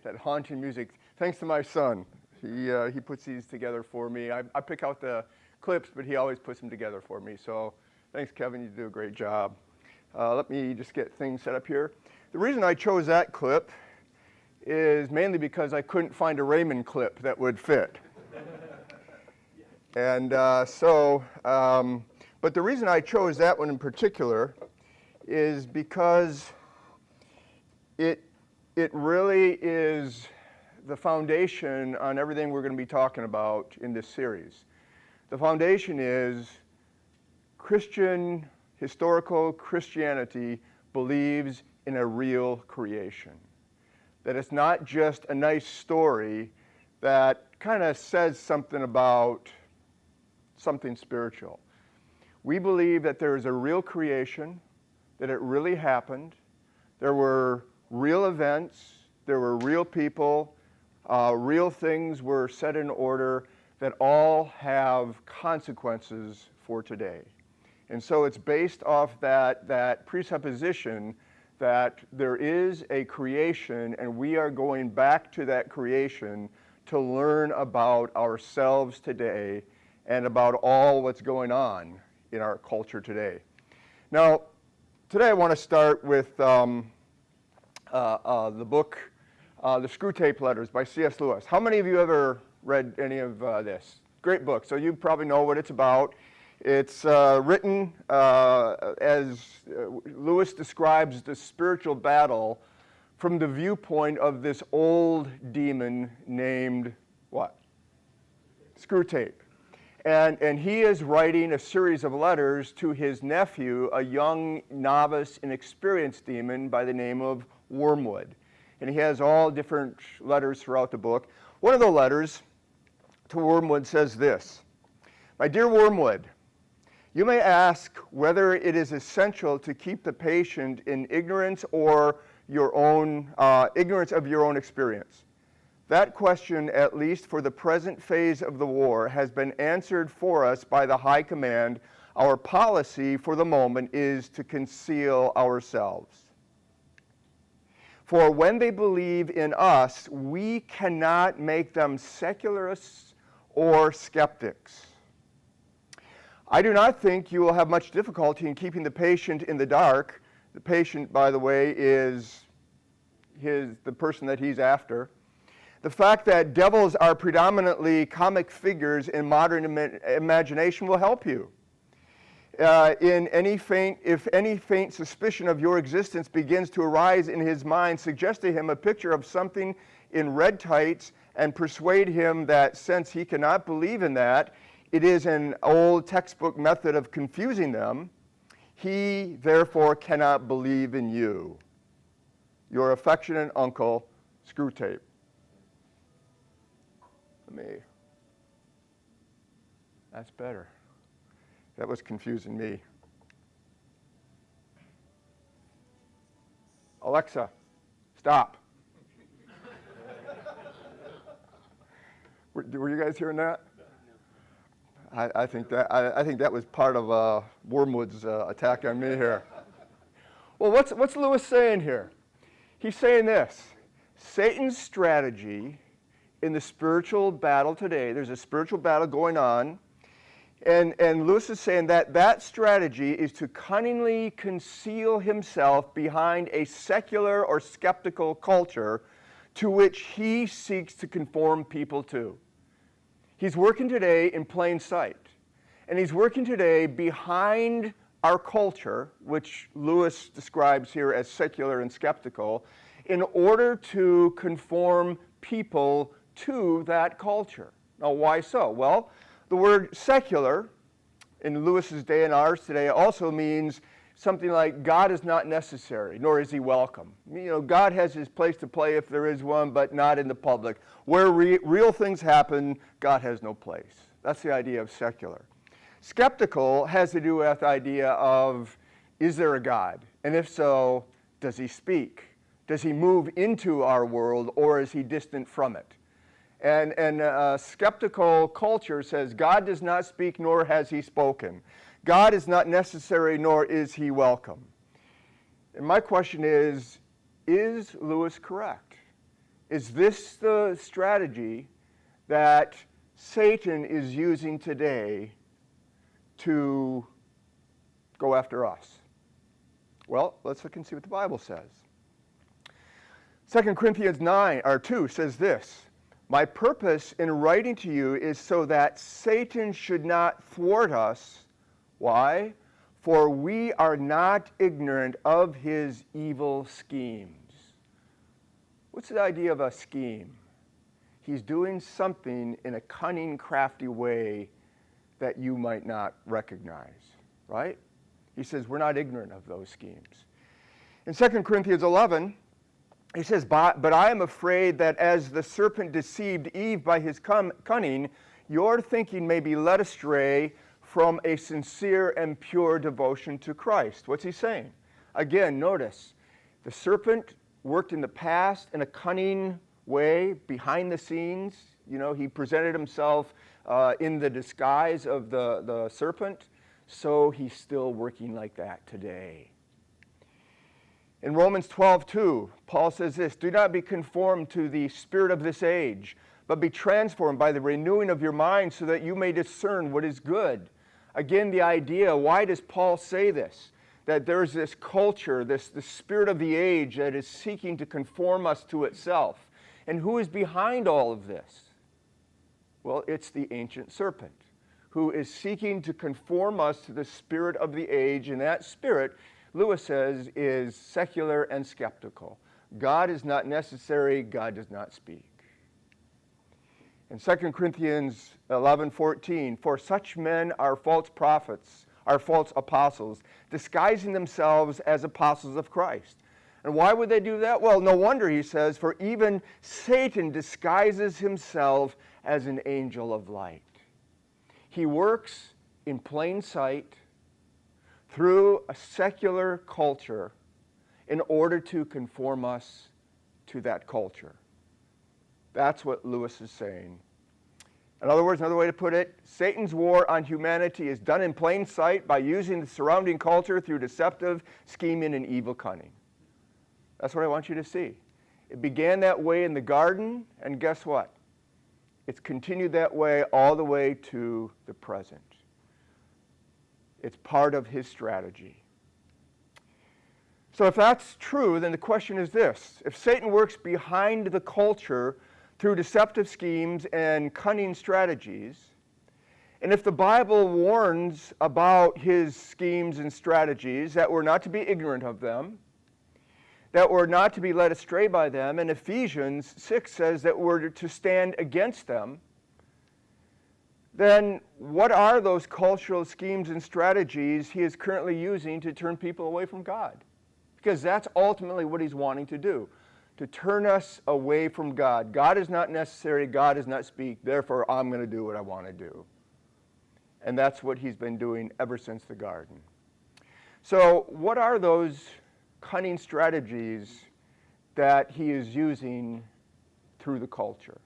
that haunting music. Thanks to my son. He puts these together for me. I pick out the clips, but he always puts them together for me. So thanks, Kevin. You do a great job. Let me just get things set up here. The reason I chose that clip is mainly because I couldn't find a Raymond clip that would fit. And but the reason I chose that one in particular is because it really is the foundation on everything we're going to be talking about in this series. The foundation is historical Christianity believes in a real creation. That it's not just a nice story that kind of says something about something spiritual. We believe that there is a real creation, that it really happened. There were real events, there were real people, real things were set in order that all have consequences for today. And so it's based off that presupposition that there is a creation and we are going back to that creation to learn about ourselves today and about all what's going on in our culture today. Now, today I want to start with the book, The Screwtape Letters by C.S. Lewis. How many of you ever read any of this? Great book, so you probably know what it's about. It's written as Lewis describes the spiritual battle from the viewpoint of this old demon named what? Screwtape. And he is writing a series of letters to his nephew, a young novice inexperienced demon by the name of Wormwood. And he has all different letters throughout the book. One of the letters to Wormwood says this: "My dear Wormwood, you may ask whether it is essential to keep the patient in ignorance or your own ignorance of your own experience. That question, at least for the present phase of the war, has been answered for us by the High Command. Our policy for the moment is to conceal ourselves. For when they believe in us, we cannot make them secularists or skeptics. I do not think you will have much difficulty in keeping the patient in the dark." The patient, by the way, is the person that he's after. "The fact that devils are predominantly comic figures in modern imagination will help you. If any faint suspicion of your existence begins to arise in his mind, suggest to him a picture of something in red tights and persuade him that since he cannot believe in that, it is an old textbook method of confusing them. He, therefore, cannot believe in you. Your affectionate uncle, Screwtape." That's better. That was confusing me. Alexa, stop. Were you guys hearing that? I think that was part of Wormwood's attack on me here. Well, what's Lewis saying here? He's saying this: Satan's strategy in the spiritual battle today, there's a spiritual battle going on, and Lewis is saying that strategy is to cunningly conceal himself behind a secular or skeptical culture to which he seeks to conform people to. He's working today in plain sight, and he's working today behind our culture, which Lewis describes here as secular and skeptical, in order to conform people to that culture. Now, why so? Well, the word secular in Lewis's day and ours today also means something like God is not necessary, nor is he welcome. You know, God has his place to play if there is one, but not in the public. Where real things happen, God has no place. That's the idea of secular. Skeptical has to do with the idea of, is there a God? And if so, does he speak? Does he move into our world, or is he distant from it? And a skeptical culture says God does not speak, nor has he spoken. God is not necessary, nor is he welcome. And my question is Lewis correct? Is this the strategy that Satan is using today to go after us? Well, let's look and see what the Bible says. 2 Corinthians 2 says this, "My purpose in writing to you is so that Satan should not thwart us." Why? "For we are not ignorant of his evil schemes." What's the idea of a scheme? He's doing something in a cunning, crafty way that you might not recognize, right? He says we're not ignorant of those schemes. In 2 Corinthians 11, he says, "But I am afraid that as the serpent deceived Eve by his cunning, your thinking may be led astray from a sincere and pure devotion to Christ." What's he saying? Again, notice, the serpent worked in the past in a cunning way, behind the scenes. You know, he presented himself in the disguise of the serpent, so he's still working like that today. In Romans 12:2, Paul says this, "Do not be conformed to the spirit of this age, but be transformed by the renewing of your mind so that you may discern what is good." Again, the idea, why does Paul say this? That there's this culture, the spirit of the age that is seeking to conform us to itself. And who is behind all of this? Well, it's the ancient serpent, who is seeking to conform us to the spirit of the age, and that spirit, Lewis says, is secular and skeptical. God is not necessary, God does not speak. In 2 Corinthians 11:14, "For such men are false prophets, are false apostles, disguising themselves as apostles of Christ." And why would they do that? Well, no wonder, he says, "For even Satan disguises himself as an angel of light." He works in plain sight through a secular culture in order to conform us to that culture. That's what Lewis is saying. In other words, another way to put it, Satan's war on humanity is done in plain sight by using the surrounding culture through deceptive scheming and evil cunning. That's what I want you to see. It began that way in the garden, and guess what? It's continued that way all the way to the present. It's part of his strategy. So if that's true, then the question is this. If Satan works behind the culture through deceptive schemes and cunning strategies, and if the Bible warns about his schemes and strategies, that we're not to be ignorant of them, that we're not to be led astray by them, and Ephesians 6 says that we're to stand against them, then what are those cultural schemes and strategies he is currently using to turn people away from God? Because that's ultimately what he's wanting to do, to turn us away from God. God is not necessary, God does not speak, therefore I'm going to do what I want to do. And that's what he's been doing ever since the garden. So what are those cunning strategies that he is using through the culture?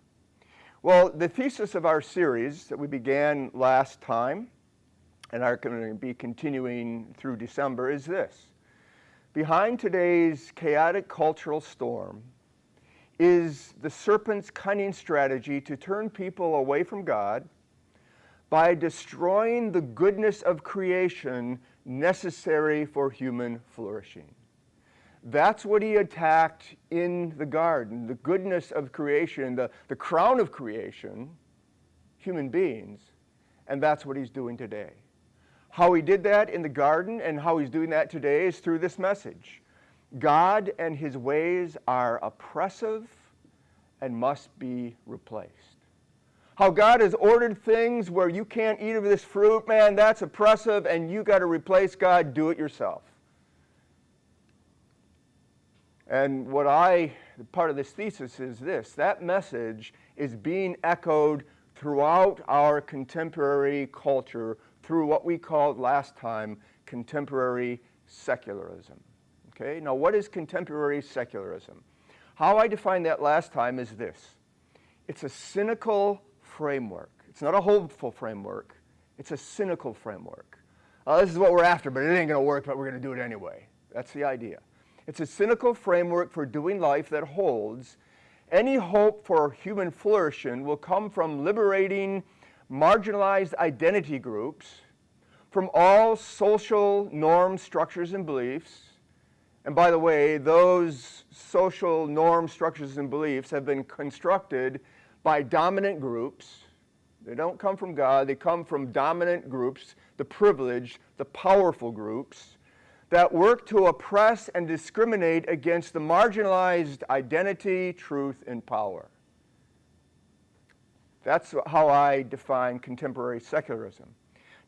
Well, the thesis of our series that we began last time and are going to be continuing through December is this. Behind today's chaotic cultural storm is the serpent's cunning strategy to turn people away from God by destroying the goodness of creation necessary for human flourishing. That's what he attacked in the garden, the goodness of creation, the crown of creation, human beings, and that's what he's doing today. How he did that in the garden and how he's doing that today is through this message. God and his ways are oppressive and must be replaced. How God has ordered things where you can't eat of this fruit, man, that's oppressive, and you got to replace God, do it yourself. And part of this thesis is this, that message is being echoed throughout our contemporary culture through what we called last time contemporary secularism. Okay, now what is contemporary secularism? How I defined that last time is this. It's a cynical framework. It's not a hopeful framework. It's a cynical framework. This is what we're after, but it ain't going to work, but we're going to do it anyway. That's the idea. It's a cynical framework for doing life that holds Any hope for human flourishing will come from liberating marginalized identity groups from all social norms, structures, and beliefs. And by the way, those social norms, structures, and beliefs have been constructed by dominant groups. They don't come from God, they come from dominant groups, the privileged, the powerful groups, that work to oppress and discriminate against the marginalized identity, truth, and power. That's how I define contemporary secularism.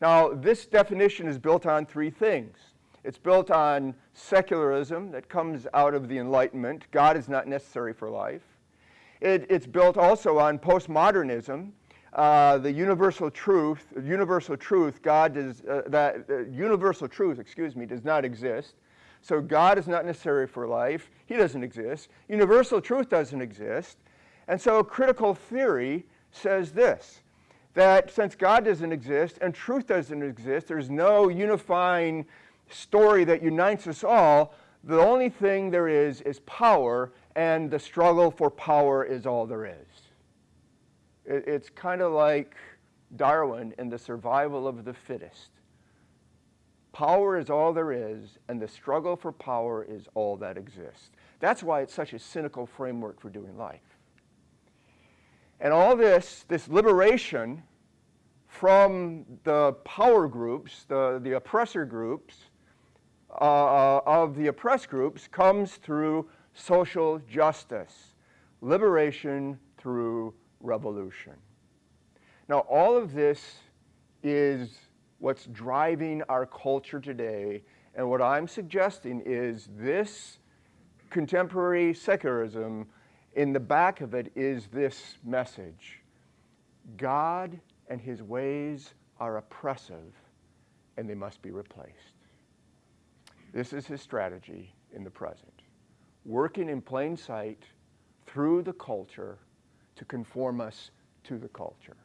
Now, this definition is built on three things. It's built on secularism that comes out of the Enlightenment. God is not necessary for life. It's built also on postmodernism. The universal truth, God does, universal truth, does not exist. So God is not necessary for life. He doesn't exist. Universal truth doesn't exist. And so critical theory says this, that since God doesn't exist and truth doesn't exist, there's no unifying story that unites us all. The only thing there is power, and the struggle for power is all there is. It's kind of like Darwin and the survival of the fittest. Power is all there is, and the struggle for power is all that exists. That's why it's such a cynical framework for doing life. And all this liberation from the power groups, the oppressor groups, of the oppressed groups comes through social justice, liberation through revolution. Now, all of this is what's driving our culture today, and what I'm suggesting is this contemporary secularism, in the back of it is this message: God and his ways are oppressive, and they must be replaced. This is his strategy in the present, working in plain sight through the culture to conform us to the culture.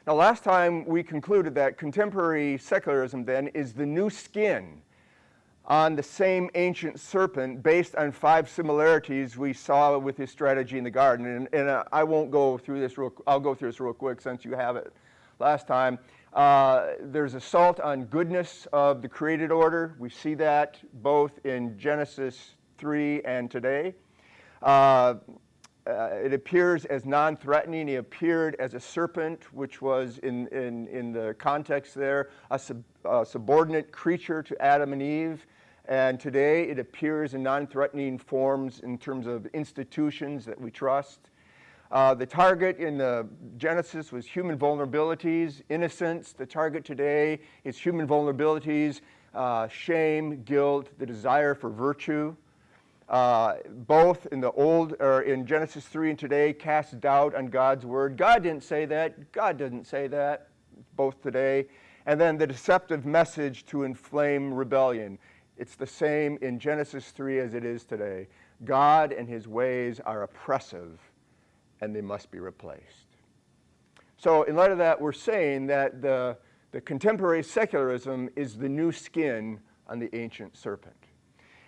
Now, last time we concluded that contemporary secularism then is the new skin on the same ancient serpent based on 5 similarities we saw with his strategy in the garden. And I won't go through this I'll go through this real quick since you have it last time. There's assault on goodness of the created order. We see that both in Genesis 3 and today. It appears as non-threatening. He appeared as a serpent, which was in the context there, a subordinate creature to Adam and Eve. And today it appears in non-threatening forms in terms of institutions that we trust. The target in the Genesis was human vulnerabilities, innocence. The target today is human vulnerabilities, shame, guilt, the desire for virtue. Both in in Genesis 3 and today cast doubt on God's word. God didn't say that. God didn't say that. Both today. And then the deceptive message to inflame rebellion. It's the same in Genesis 3 as it is today. God and his ways are oppressive, and they must be replaced. So in light of that, we're saying that the contemporary secularism is the new skin on the ancient serpent.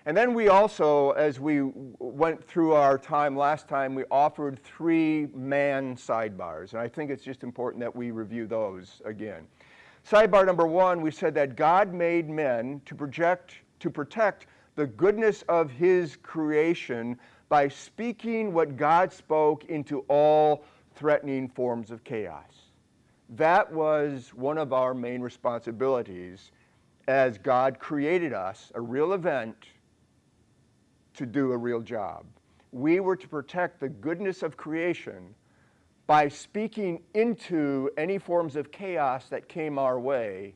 And then we also, as we went through our time last time, we offered 3 man sidebars. And I think it's just important that we review those again. Sidebar number 1, we said that God made men to protect the goodness of his creation by speaking what God spoke into all threatening forms of chaos. That was one of our main responsibilities as God created us, a real event, to do a real job. We were to protect the goodness of creation by speaking into any forms of chaos that came our way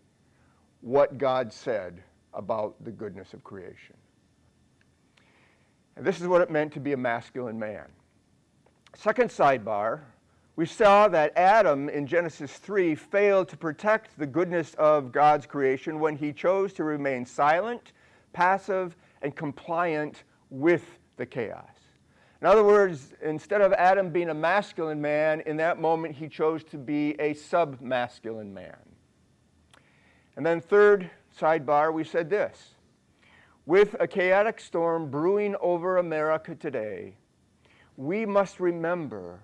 what God said about the goodness of creation. And this is what it meant to be a masculine man. Second sidebar, we saw that Adam in Genesis 3 failed to protect the goodness of God's creation when he chose to remain silent, passive, and compliant with the chaos. In other words, instead of Adam being a masculine man, in that moment he chose to be a sub-masculine man. And then third sidebar, we said this: with a chaotic storm brewing over America today, we must remember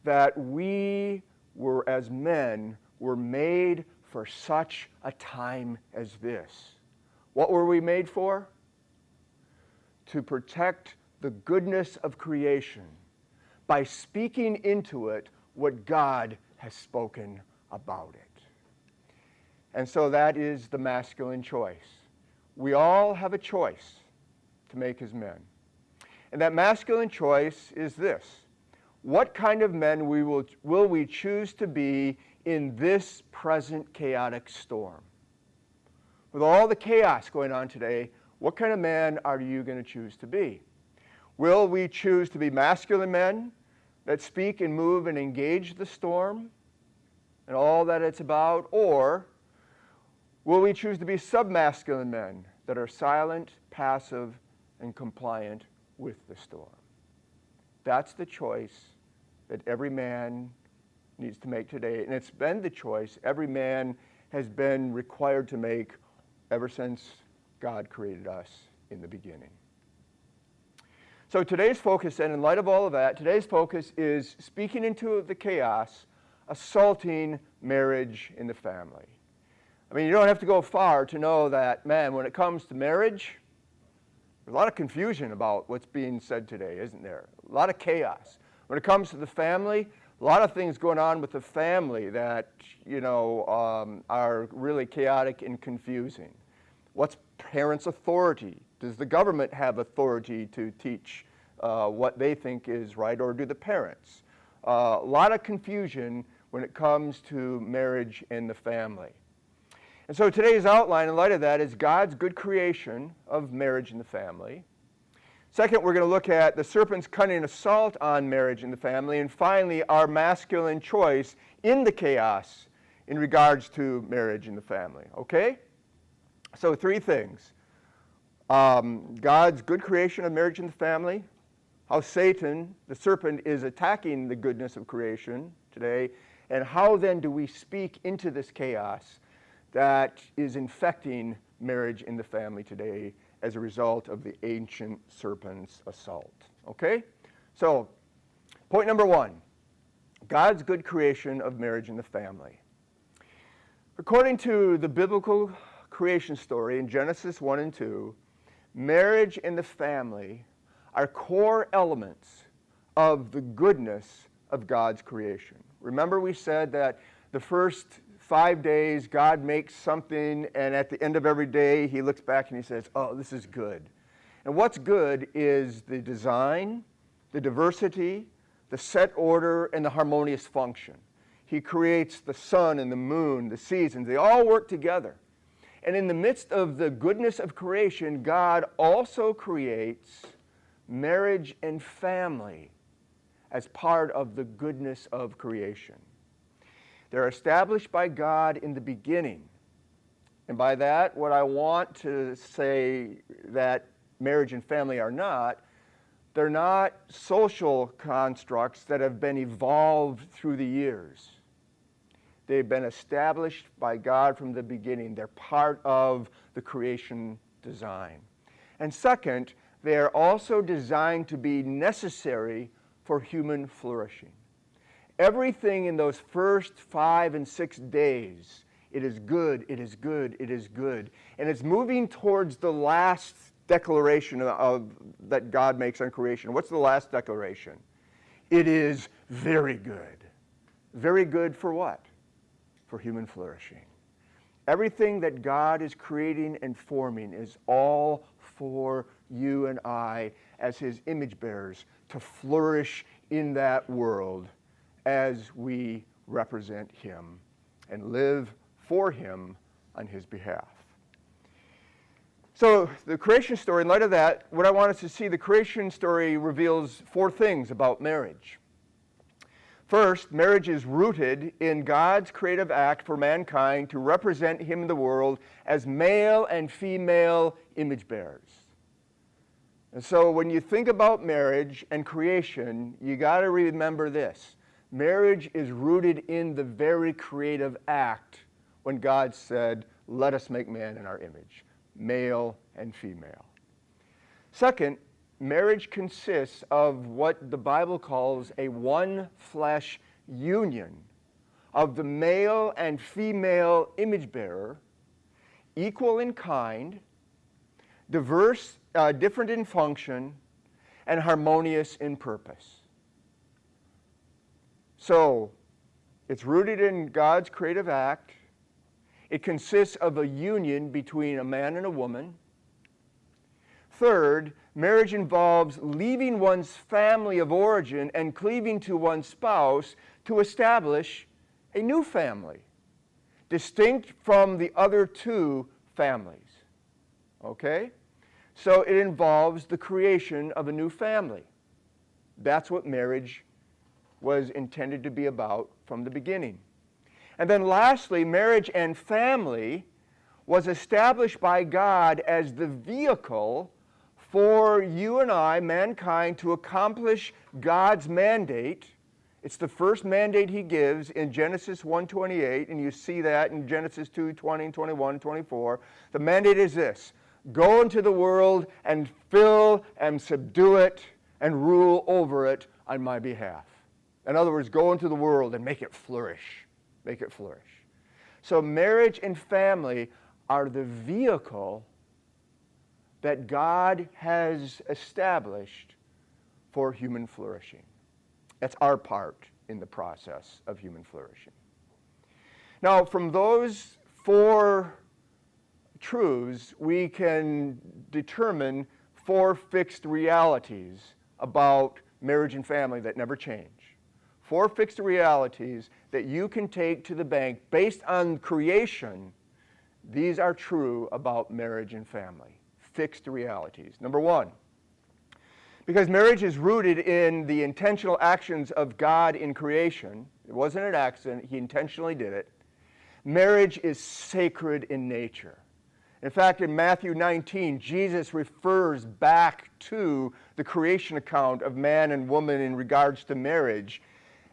that we were, as men, were made for such a time as this. What were we made for? To protect the goodness of creation by speaking into it what God has spoken about it. And so that is the masculine choice. We all have a choice to make as men. And that masculine choice is this: what kind of men will we choose to be in this present chaotic storm? With all the chaos going on today, what kind of man are you going to choose to be? Will we choose to be masculine men that speak and move and engage the storm and all that it's about? Or will we choose to be submasculine men that are silent, passive, and compliant with the storm? That's the choice that every man needs to make today. And it's been the choice every man has been required to make ever since God created us in the beginning. So today's focus, and in light of all of that, today's focus is speaking into the chaos, assaulting marriage in the family. I mean, you don't have to go far to know that, man, when it comes to marriage, there's a lot of confusion about what's being said today, isn't there? A lot of chaos. When it comes to the family, a lot of things going on with the family that, are really chaotic and confusing. What's parents' authority? Does the government have authority to teach what they think is right, or do the parents? A lot of confusion when it comes to marriage and the family. And so today's outline, in light of that, is God's good creation of marriage and the family. Second, we're going to look at the serpent's cunning assault on marriage and the family. And finally, our masculine choice in the chaos in regards to marriage and the family. Okay? So 3 things. God's good creation of marriage and the family, how Satan, the serpent, is attacking the goodness of creation today, and how then do we speak into this chaos that is infecting marriage in the family today as a result of the ancient serpent's assault. Okay? So, point number 1, God's good creation of marriage and the family. According to the biblical creation story in Genesis 1 and 2, marriage and the family are core elements of the goodness of God's creation. Remember, we said that the first 5 days, God makes something, and at the end of every day, he looks back and he says, oh, this is good. And what's good is the design, the diversity, the set order, and the harmonious function. He creates the sun and the moon, the seasons. They all work together. And in the midst of the goodness of creation, God also creates marriage and family as part of the goodness of creation. They're established by God in the beginning. And by that, what I want to say that marriage and family are not, they're not social constructs that have been evolved through the years. They've been established by God from the beginning. They're part of the creation design. And second, they are also designed to be necessary for human flourishing. Everything in those first 5 and 6 days, it is good, it is good, it is good. And it's moving towards the last declaration that God makes on creation. What's the last declaration? It is very good. Very good for what? For human flourishing. Everything that God is creating and forming is all for you and I as his image bearers to flourish in that world as we represent him and live for him on his behalf. So the creation story, in light of that, what I want us to see, the creation story reveals 4 things about marriage. First, marriage is rooted in God's creative act for mankind to represent him in the world as male and female image bearers. And so when you think about marriage and creation, you got to remember this. Marriage is rooted in the very creative act when God said, let us make man in our image, male and female. Second, marriage consists of what the Bible calls a one flesh union of the male and female image bearer, equal in kind, diverse, different in function, and harmonious in purpose. So, it's rooted in God's creative act. It consists of a union between a man and a woman. Third, marriage involves leaving one's family of origin and cleaving to one's spouse to establish a new family, distinct from the other two families. Okay? So it involves the creation of a new family. That's what marriage was intended to be about from the beginning. And then lastly, marriage and family was established by God as the vehicle for you and I, mankind, to accomplish God's mandate. It's the first mandate he gives in Genesis 1:28, and you see that in Genesis 2:20 and 21 and 24. The mandate is this: go into the world and fill and subdue it and rule over it on my behalf. In other words, go into the world and make it flourish. Make it flourish. So marriage and family are the vehicle that God has established for human flourishing. That's our part in the process of human flourishing. Now, from those four truths, we can determine four fixed realities about marriage and family that never change. Four fixed realities that you can take to the bank based on creation. These are true about marriage and family. Fixed realities. Number one, because marriage is rooted in the intentional actions of God in creation. It wasn't an accident. He intentionally did it. Marriage is sacred in nature. In fact, in Matthew 19, Jesus refers back to the creation account of man and woman in regards to marriage,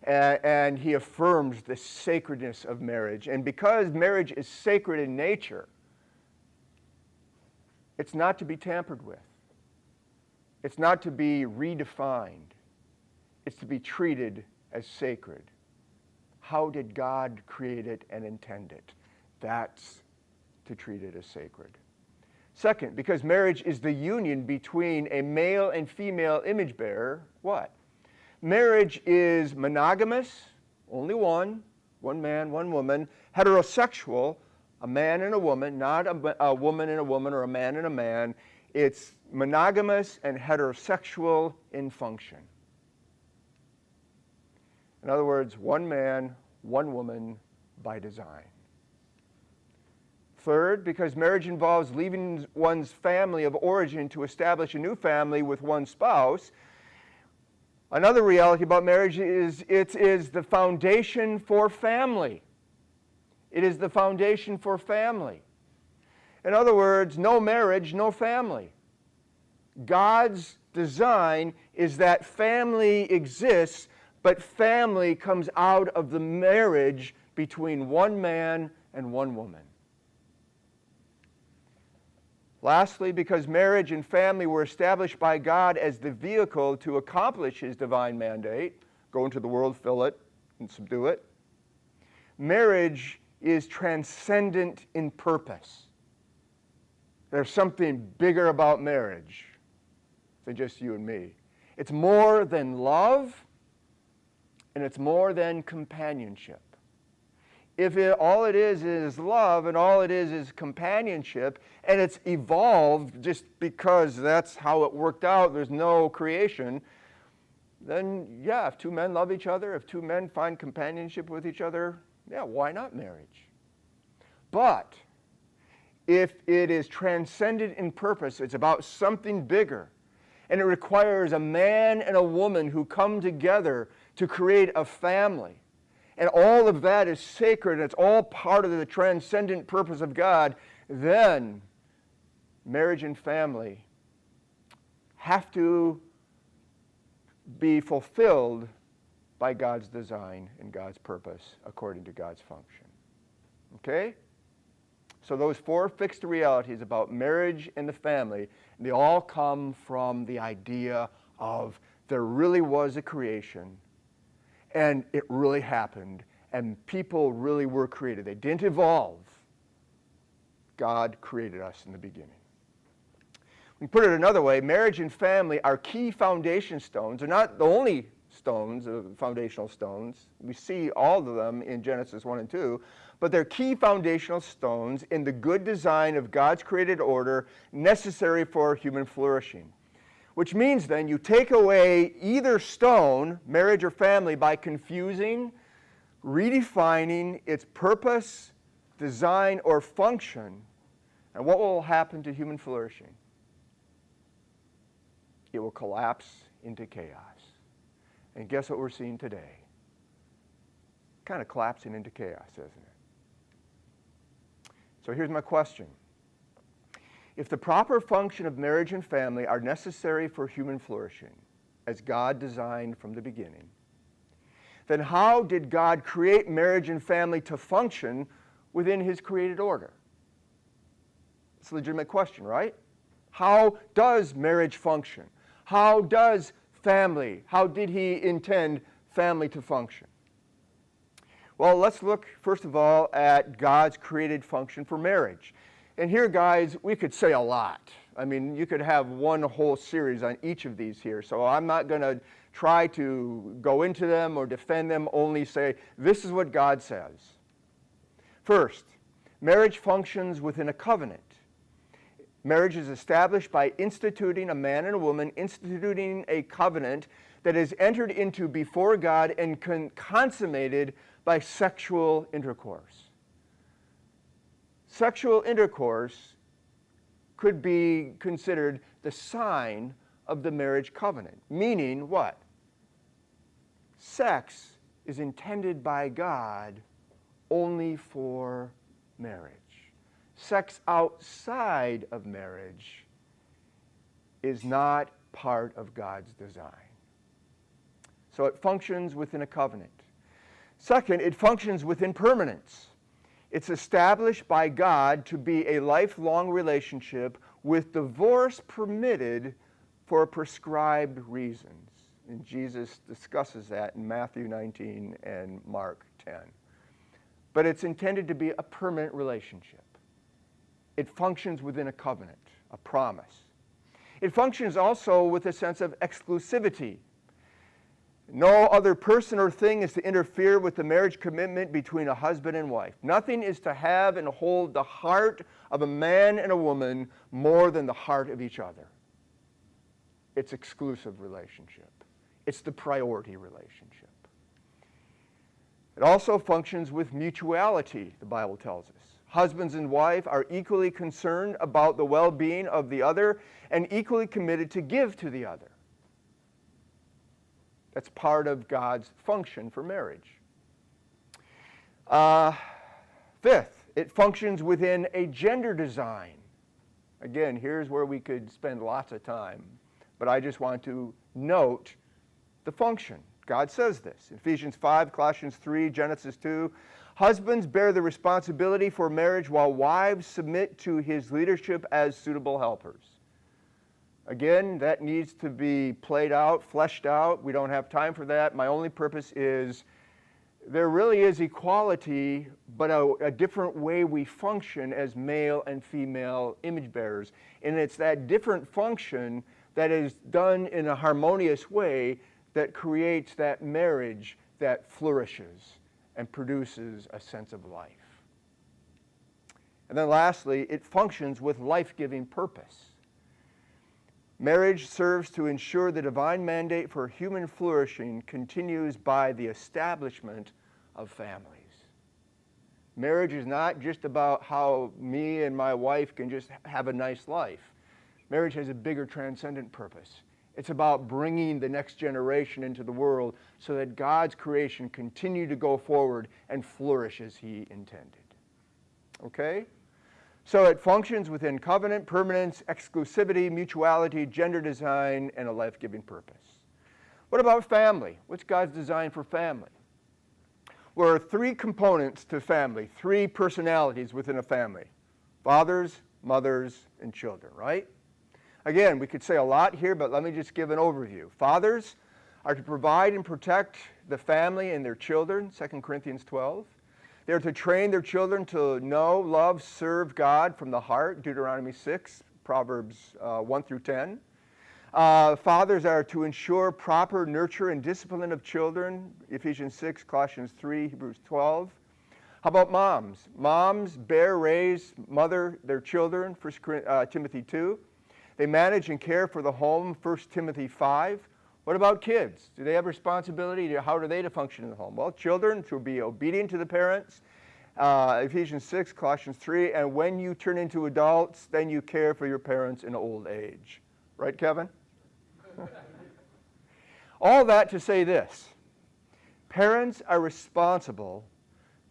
and he affirms the sacredness of marriage. And because marriage is sacred in nature, it's not to be tampered with. It's not to be redefined. It's to be treated as sacred. How did God create it and intend it? That's to treat it as sacred. Second, because marriage is the union between a male and female image bearer, what? Marriage is monogamous, only one man, one woman, heterosexual, a man and a woman, not a woman and a woman or a man and a man. It's monogamous and heterosexual in function. In other words, one man, one woman by design. Third, because marriage involves leaving one's family of origin to establish a new family with one spouse. Another reality about marriage is it is the foundation for family. It is the foundation for family. In other words, no marriage, no family. God's design is that family exists, but family comes out of the marriage between one man and one woman. Lastly, because marriage and family were established by God as the vehicle to accomplish his divine mandate, go into the world, fill it, and subdue it, marriage is transcendent in purpose. There's something bigger about marriage than just you and me. It's more than love, and it's more than companionship. If all it is love, and all it is companionship, and it's evolved just because that's how it worked out, there's no creation, then yeah, if two men love each other, if two men find companionship with each other, yeah, why not marriage? But if it is transcendent in purpose, it's about something bigger, and it requires a man and a woman who come together to create a family, and all of that is sacred, and it's all part of the transcendent purpose of God, then marriage and family have to be fulfilled by God's design and God's purpose according to God's function. Okay? So those four fixed realities about marriage and the family, they all come from the idea of there really was a creation, and it really happened, and people really were created. They didn't evolve. God created us in the beginning. We put it another way, marriage and family are key foundation stones. They're not the only stones, foundational stones. We see all of them in Genesis 1 and 2, but they're key foundational stones in the good design of God's created order necessary for human flourishing. Which means then you take away either stone, marriage or family, by confusing, redefining its purpose, design, or function, and what will happen to human flourishing? It will collapse into chaos. And guess what we're seeing today? Kind of collapsing into chaos, isn't it? So here's my question. If the proper function of marriage and family are necessary for human flourishing, as God designed from the beginning, then how did God create marriage and family to function within His created order? It's a legitimate question, right? How does marriage function? How does family, how did He intend family to function? Well, let's look first of all at God's created function for marriage. And here, guys, we could say a lot. I mean, you could have one whole series on each of these here. So I'm not going to try to go into them or defend them, only say this is what God says. First, marriage functions within a covenant. Marriage is established by instituting a man and a woman, instituting a covenant that is entered into before God and consummated by sexual intercourse. Sexual intercourse could be considered the sign of the marriage covenant, meaning what? Sex is intended by God only for marriage. Sex outside of marriage is not part of God's design. So it functions within a covenant. Second, it functions within permanence. It's established by God to be a lifelong relationship with divorce permitted for prescribed reasons. And Jesus discusses that in Matthew 19 and Mark 10. But it's intended to be a permanent relationship. It functions within a covenant, a promise. It functions also with a sense of exclusivity. No other person or thing is to interfere with the marriage commitment between a husband and wife. Nothing is to have and hold the heart of a man and a woman more than the heart of each other. It's exclusive relationship. It's the priority relationship. It also functions with mutuality, the Bible tells us. Husbands and wife are equally concerned about the well-being of the other and equally committed to give to the other. That's part of God's function for marriage. Fifth, it functions within a gender design. Again, here's where we could spend lots of time, but I just want to note the function. God says this. Ephesians 5, Colossians 3, Genesis 2. Husbands bear the responsibility for marriage while wives submit to his leadership as suitable helpers. Again, that needs to be played out, fleshed out. We don't have time for that. My only purpose is there really is equality, but a different way we function as male and female image bearers. And it's that different function that is done in a harmonious way that creates that marriage that flourishes and produces a sense of life. And then lastly, it functions with life-giving purpose. Marriage serves to ensure the divine mandate for human flourishing continues by the establishment of families. Marriage is not just about how me and my wife can just have a nice life. Marriage has a bigger transcendent purpose. It's about bringing the next generation into the world so that God's creation continue to go forward and flourish as He intended. Okay? So it functions within covenant, permanence, exclusivity, mutuality, gender design, and a life-giving purpose. What about family? What's God's design for family? Well, there are three components to family, three personalities within a family. Fathers, mothers, and children, right? Again, we could say a lot here, but let me just give an overview. Fathers are to provide and protect the family and their children, 2 Corinthians 12. They're to train their children to know, love, serve God from the heart, Deuteronomy 6, Proverbs 1 through 10. Fathers are to ensure proper nurture and discipline of children, Ephesians 6, Colossians 3, Hebrews 12. How about moms? Moms bear, raise, mother their children, 1 Timothy 2. They manage and care for the home, 1 Timothy 5. What about kids? Do they have responsibility? How are they to function in the home? Well, children to be obedient to the parents, Ephesians 6, Colossians 3. And when you turn into adults, then you care for your parents in old age. Right, Kevin? All that to say this. Parents are responsible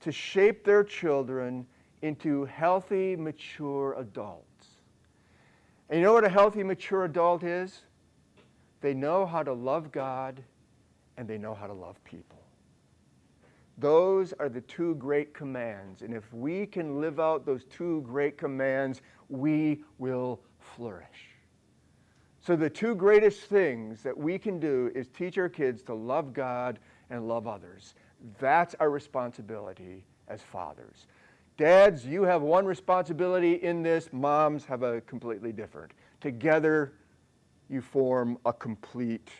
to shape their children into healthy, mature adults. And you know what a healthy, mature adult is? They know how to love God and they know how to love people. Those are the two great commands. And if we can live out those two great commands, we will flourish. So the two greatest things that we can do is teach our kids to love God and love others. That's our responsibility as fathers. Dads, you have one responsibility in this. Moms have a completely different. Together, you form a complete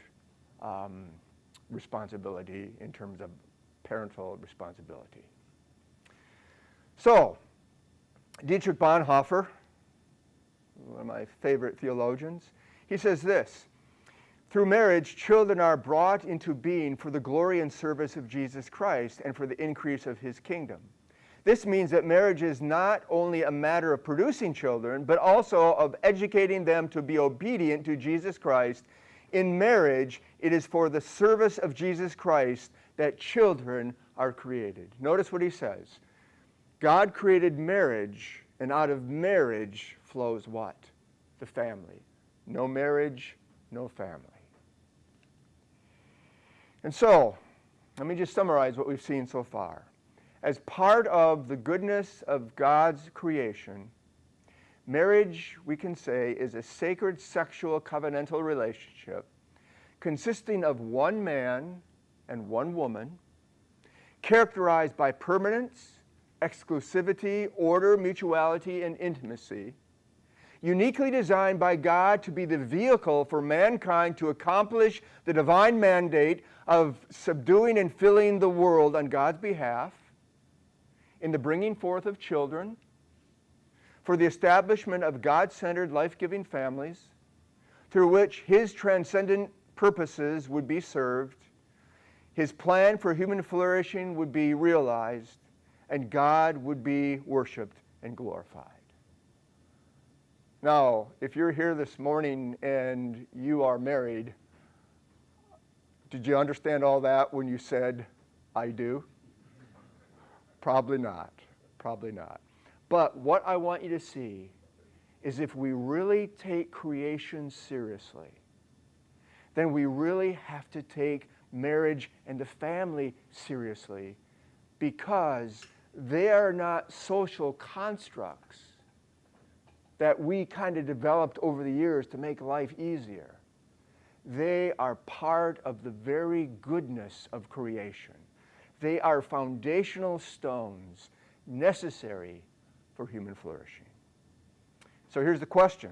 responsibility in terms of parental responsibility. So, Dietrich Bonhoeffer, one of my favorite theologians, he says this: through marriage, children are brought into being for the glory and service of Jesus Christ and for the increase of his kingdom. This means that marriage is not only a matter of producing children, but also of educating them to be obedient to Jesus Christ. In marriage, it is for the service of Jesus Christ that children are created. Notice what he says. God created marriage, and out of marriage flows what? The family. No marriage, no family. And so, let me just summarize what we've seen so far. As part of the goodness of God's creation, marriage, we can say, is a sacred sexual covenantal relationship consisting of one man and one woman, characterized by permanence, exclusivity, order, mutuality, and intimacy, uniquely designed by God to be the vehicle for mankind to accomplish the divine mandate of subduing and filling the world on God's behalf, in the bringing forth of children, for the establishment of God-centered, life-giving families, through which his transcendent purposes would be served, his plan for human flourishing would be realized, and God would be worshiped and glorified. Now, if you're here this morning and you are married, did you understand all that when you said, I do? Probably not. Probably not. But what I want you to see is if we really take creation seriously, then we really have to take marriage and the family seriously, because they are not social constructs that we kind of developed over the years to make life easier. They are part of the very goodness of creation. They are foundational stones necessary for human flourishing. So here's the question.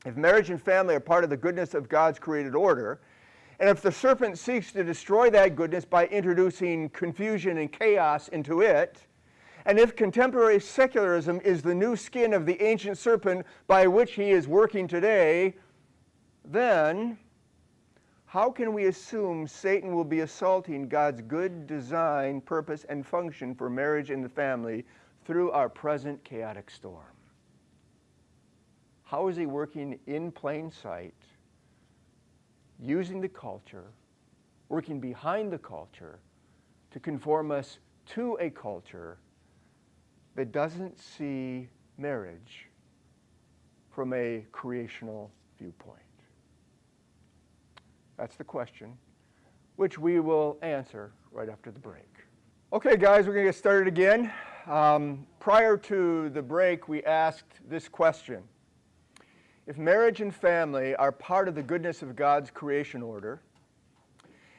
If marriage and family are part of the goodness of God's created order, and if the serpent seeks to destroy that goodness by introducing confusion and chaos into it, and if contemporary secularism is the new skin of the ancient serpent by which he is working today, then how can we assume Satan will be assaulting God's good design, purpose, and function for marriage and the family through our present chaotic storm? How is he working in plain sight, using the culture, working behind the culture to conform us to a culture that doesn't see marriage from a creational viewpoint? That's the question, which we will answer right after the break. Okay, guys, we're going to get started again. prior to the break, we asked this question. If marriage and family are part of the goodness of God's creation order,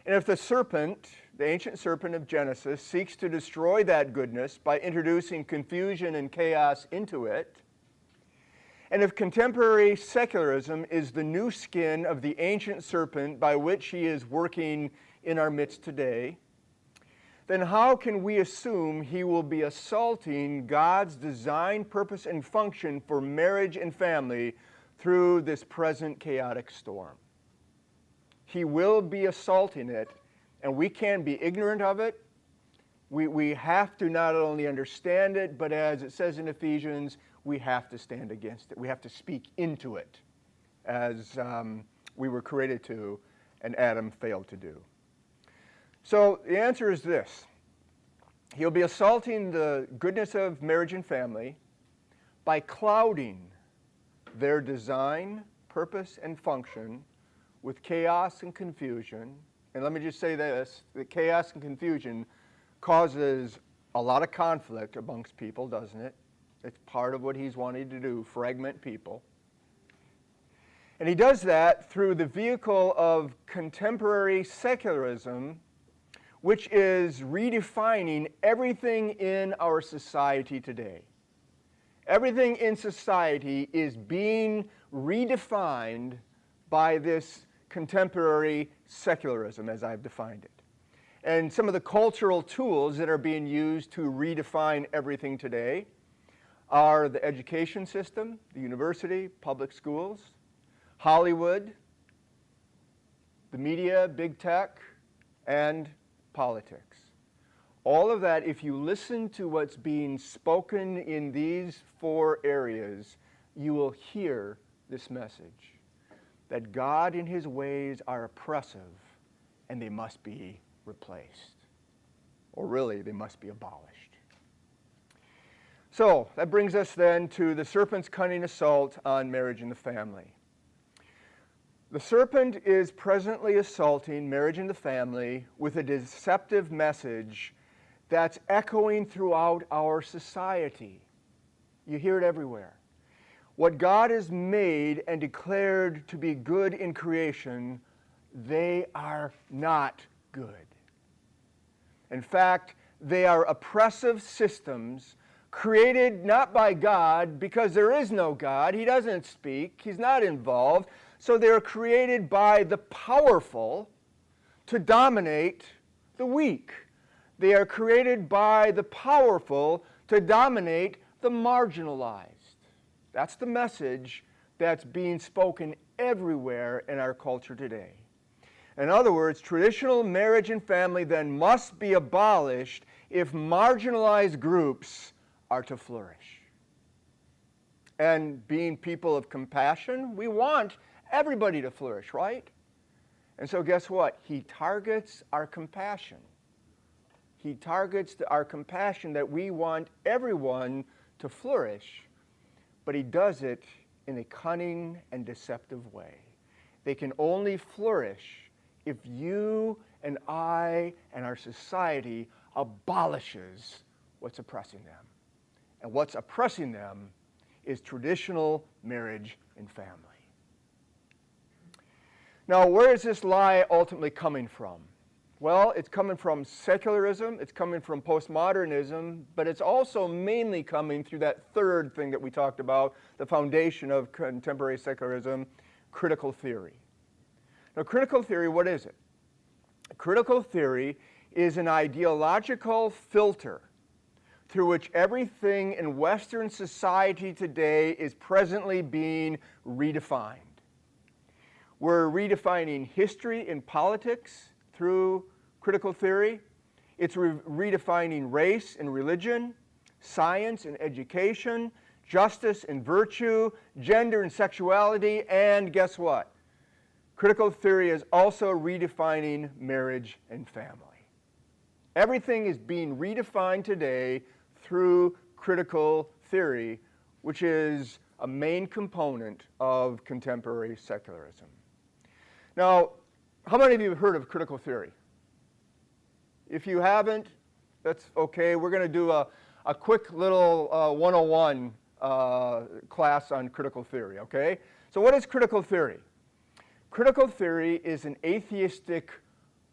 and if the serpent, the ancient serpent of Genesis, seeks to destroy that goodness by introducing confusion and chaos into it, and if contemporary secularism is the new skin of the ancient serpent by which he is working in our midst today, then how can we assume he will be assaulting God's design, purpose, and function for marriage and family through this present chaotic storm? He will be assaulting it, and we can be ignorant of it. We have to not only understand it, but as it says in Ephesians, we have to stand against it. We have to speak into it, as we were created to, and Adam failed to do. So the answer is this. He'll be assaulting the goodness of marriage and family by clouding their design, purpose, and function with chaos and confusion. And let me just say this, that chaos and confusion causes a lot of conflict amongst people, doesn't it? It's part of what he's wanting to do, fragment people. And he does that through the vehicle of contemporary secularism, which is redefining everything in our society today. Everything in society is being redefined by this contemporary secularism, as I've defined it. And some of the cultural tools that are being used to redefine everything today are the education system, the university, public schools, Hollywood, the media, big tech, and politics. All of that, if you listen to what's being spoken in these four areas, you will hear this message, that God and his ways are oppressive and they must be replaced. Or really, they must be abolished. So that brings us then to the serpent's cunning assault on marriage and the family. The serpent is presently assaulting marriage and the family with a deceptive message that's echoing throughout our society. You hear it everywhere. What God has made and declared to be good in creation, they are not good. In fact, they are oppressive systems created not by God, because there is no God. He doesn't speak. He's not involved. So they're created by the powerful to dominate the weak. They are created by the powerful to dominate the marginalized. That's the message that's being spoken everywhere in our culture today. In other words, traditional marriage and family then must be abolished if marginalized groups are to flourish. And being people of compassion, we want everybody to flourish, right? And so guess what? He targets our compassion. He targets our compassion that we want everyone to flourish, but he does it in a cunning and deceptive way. They can only flourish if you and I and our society abolishes what's oppressing them. And what's oppressing them is traditional marriage and family. Now, where is this lie ultimately coming from? Well, it's coming from secularism, it's coming from postmodernism, but it's also mainly coming through that third thing that we talked about, the foundation of contemporary secularism, critical theory. Now, critical theory, what is it? Critical theory is an ideological filter through which everything in Western society today is presently being redefined. We're redefining history and politics through critical theory. It's redefining race and religion, science and education, justice and virtue, gender and sexuality, and guess what? Critical theory is also redefining marriage and family. Everything is being redefined today through critical theory, which is a main component of contemporary secularism. Now, how many of you have heard of critical theory? If you haven't, that's okay. We're going to do a a quick little 101 class on critical theory, okay? So what is critical theory? Critical theory is an atheistic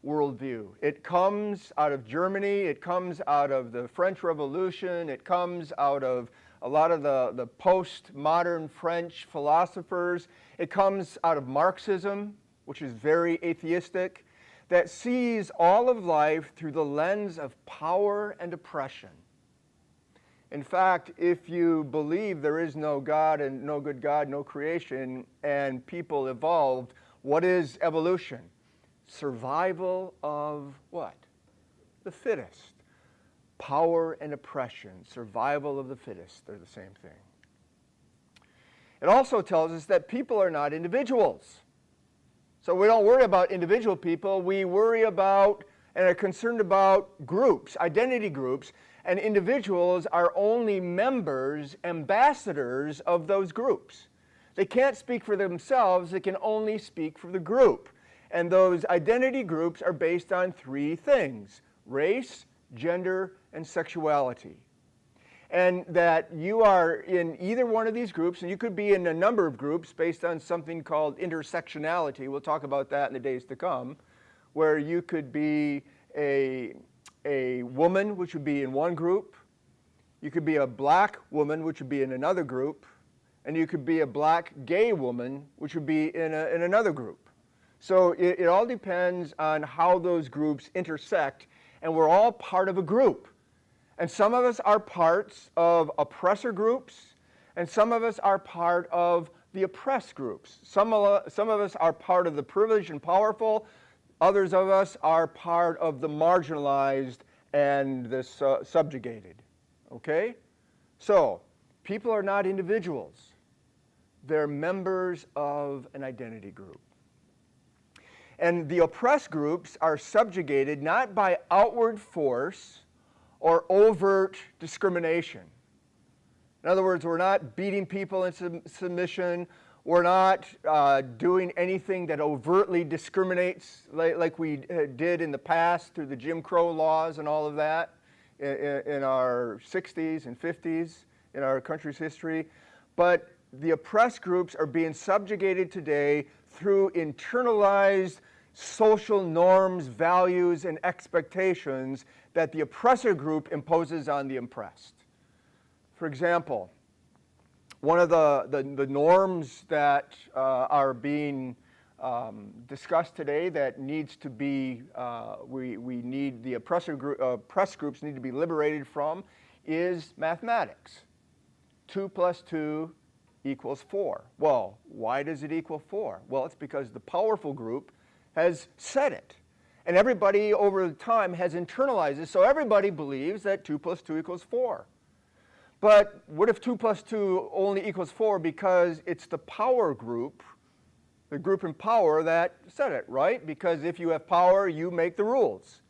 worldview. It comes out of Germany, it comes out of the French Revolution, it comes out of a lot of the postmodern French philosophers. It comes out of Marxism, which is very atheistic, that sees all of life through the lens of power and oppression. In fact, if you believe there is no God and no good God, no creation, and people evolved, what is evolution? Survival of what? The fittest. Power and oppression, survival of the fittest, they're the same thing. It also tells us that people are not individuals. So we don't worry about individual people, we worry about and are concerned about groups, identity groups, and individuals are only members, ambassadors of those groups. They can't speak for themselves, they can only speak for the group. And those identity groups are based on three things: race, gender, and sexuality. And that you are in either one of these groups, and you could be in a number of groups based on something called intersectionality. We'll talk about that in the days to come, where you could be a woman, which would be in one group. You could be a black woman, which would be in another group. And you could be a black gay woman, which would be in another group. So it all depends on how those groups intersect, and we're all part of a group. And some of us are parts of oppressor groups, and some of us are part of the oppressed groups. Some of us are part of the privileged and powerful. Others of us are part of the marginalized and the subjugated. Okay? So, people are not individuals. They're members of an identity group. And the oppressed groups are subjugated not by outward force or overt discrimination. In other words, we're not beating people into submission. We're not doing anything that overtly discriminates like we did in the past through the Jim Crow laws and all of that in our 60s and 50s in our country's history. But the oppressed groups are being subjugated today through internalized social norms, values, and expectations that the oppressor group imposes on the oppressed. For example, one of the norms that are being discussed today that needs to be, we need the oppressed groups need to be liberated from is mathematics. 2 plus 2 equals 4. Well, why does it equal 4? Well, it's because the powerful group has said it. And everybody over time has internalized it, so everybody believes that 2 plus 2 equals 4. But what if 2 plus 2 only equals 4 because it's the power group, the group in power that said it, right? Because if you have power, you make the rules.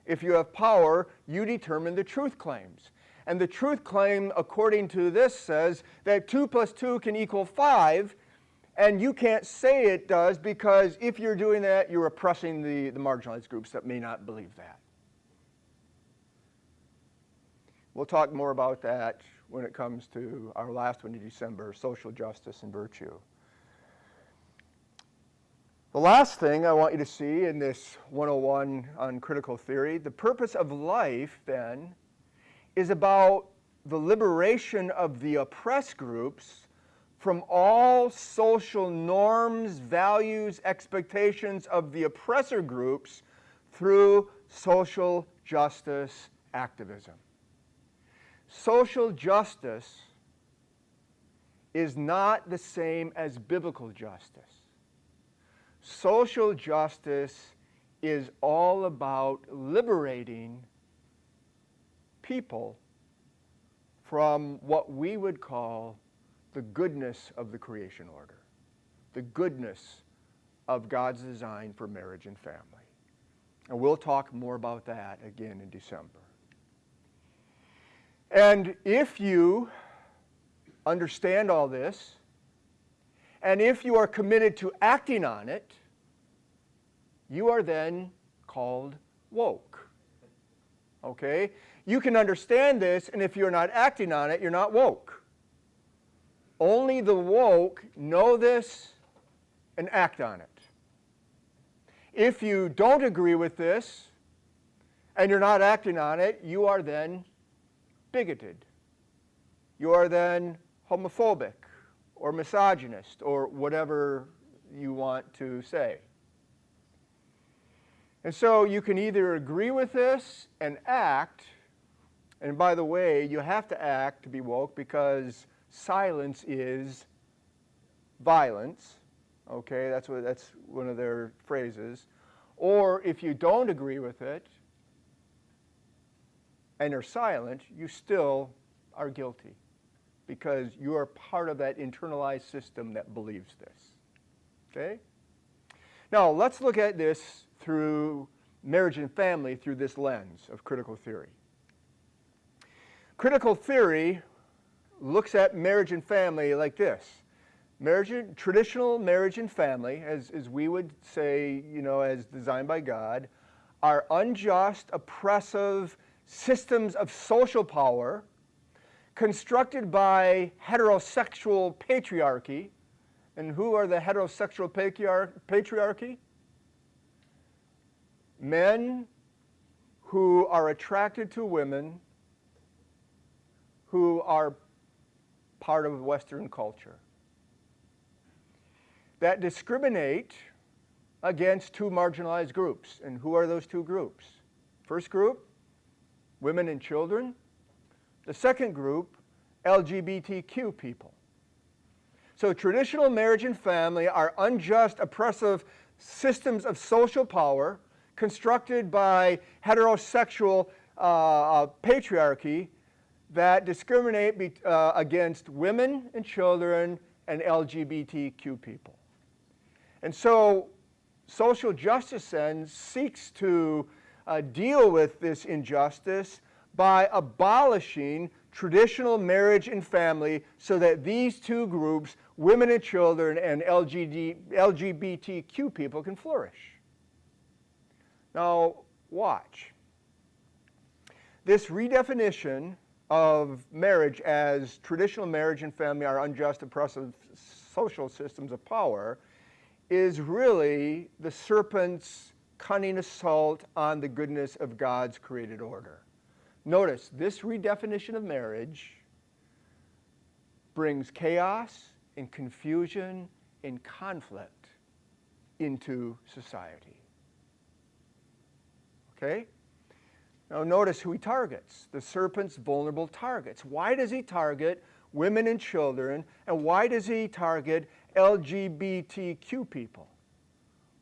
If you have power, you determine the truth claims. And the truth claim, according to this, says that 2 plus 2 can equal 5, and you can't say it does because if you're doing that, you're oppressing the marginalized groups that may not believe that. We'll talk more about that when it comes to our last one in December, social justice and virtue. The last thing I want you to see in this 101 on critical theory, the purpose of life, then, is about the liberation of the oppressed groups from all social norms, values, expectations of the oppressor groups through social justice activism. Social justice is not the same as biblical justice. Social justice is all about liberating people from what we would call the goodness of the creation order, the goodness of God's design for marriage and family. And we'll talk more about that again in December. And if you understand all this, and if you are committed to acting on it, you are then called woke. Okay? You can understand this, and if you're not acting on it, you're not woke. Only the woke know this and act on it. If you don't agree with this and you're not acting on it, you are then bigoted. You are then homophobic or misogynist or whatever you want to say. And so you can either agree with this and act, and by the way, you have to act to be woke because silence is violence. Okay, that's one of their phrases. Or if you don't agree with it and are silent, you still are guilty because you are part of that internalized system that believes this. Okay? Now, let's look at this through marriage and family through this lens of critical theory. Critical theory looks at marriage and family like this. Traditional marriage and family, as we would say, as designed by God, are unjust, oppressive systems of social power constructed by heterosexual patriarchy. And who are the heterosexual patriarchy? Men who are attracted to women who are part of Western culture that discriminate against two marginalized groups. And who are those two groups? First group, women and children. The second group, LGBTQ people. So traditional marriage and family are unjust, oppressive systems of social power constructed by heterosexual patriarchy that discriminate against women and children and LGBTQ people. And so social justice then seeks to deal with this injustice by abolishing traditional marriage and family so that these two groups, women and children and LGBTQ people, can flourish. Now, watch. This redefinition of marriage as traditional marriage and family are unjust, oppressive social systems of power is really the serpent's cunning assault on the goodness of God's created order. Notice, this redefinition of marriage brings chaos and confusion and conflict into society. Okay? Now notice who he targets, the serpent's vulnerable targets. Why does he target women and children, and why does he target LGBTQ people?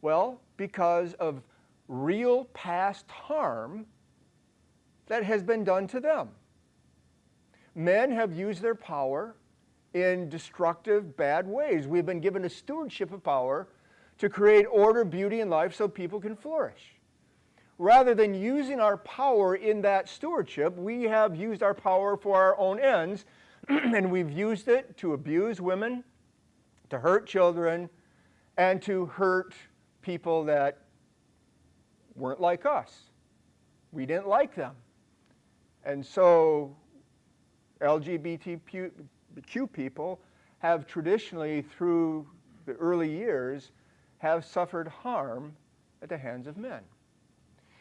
Well, because of real past harm that has been done to them. Men have used their power in destructive, bad ways. We've been given a stewardship of power to create order, beauty, and life so people can flourish. Rather than using our power in that stewardship, we have used our power for our own ends, and we've used it to abuse women, to hurt children, and to hurt people that weren't like us. We didn't like them. And so LGBTQ people have traditionally, through the early years, have suffered harm at the hands of men.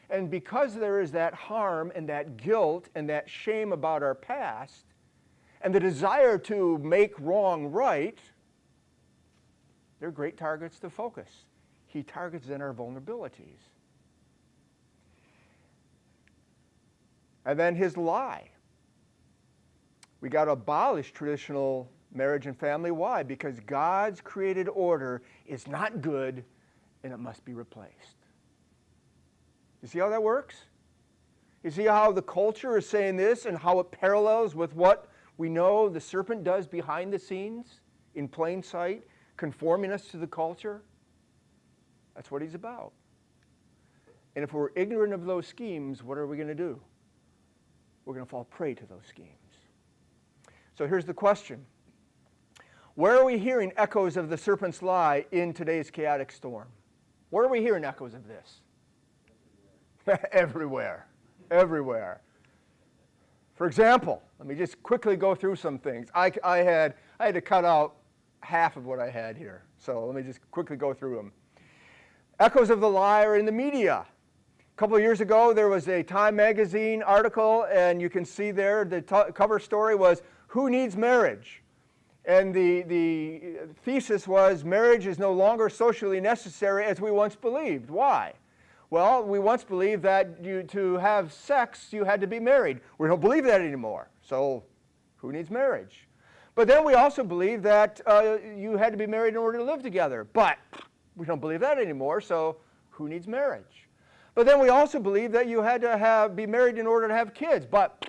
And because there is that harm and that guilt and that shame about our past and the desire to make wrong right, they're great targets to focus. He targets then our vulnerabilities. And then his lie. We got to abolish traditional marriage and family. Why? Because God's created order is not good and it must be replaced. You see how that works? You see how the culture is saying this and how it parallels with what we know the serpent does behind the scenes, in plain sight, conforming us to the culture? That's what he's about. And if we're ignorant of those schemes, what are we going to do? We're going to fall prey to those schemes. So here's the question. Where are we hearing echoes of the serpent's lie in today's chaotic storm? Where are we hearing echoes of this? Everywhere. Everywhere. For example, let me just quickly go through some things. I had to cut out half of what I had here, so let me just quickly go through them. Echoes of the lie are in the media. A couple of years ago, there was a Time magazine article, and you can see there the cover story was, "Who Needs Marriage?" And the thesis was, marriage is no longer socially necessary as we once believed. Why? Well, we once believed that to have sex, you had to be married. We don't believe that anymore. So who needs marriage? But then we also believed that you had to be married in order to live together. But we don't believe that anymore, so who needs marriage? But then we also believed that you had to be married in order to have kids. But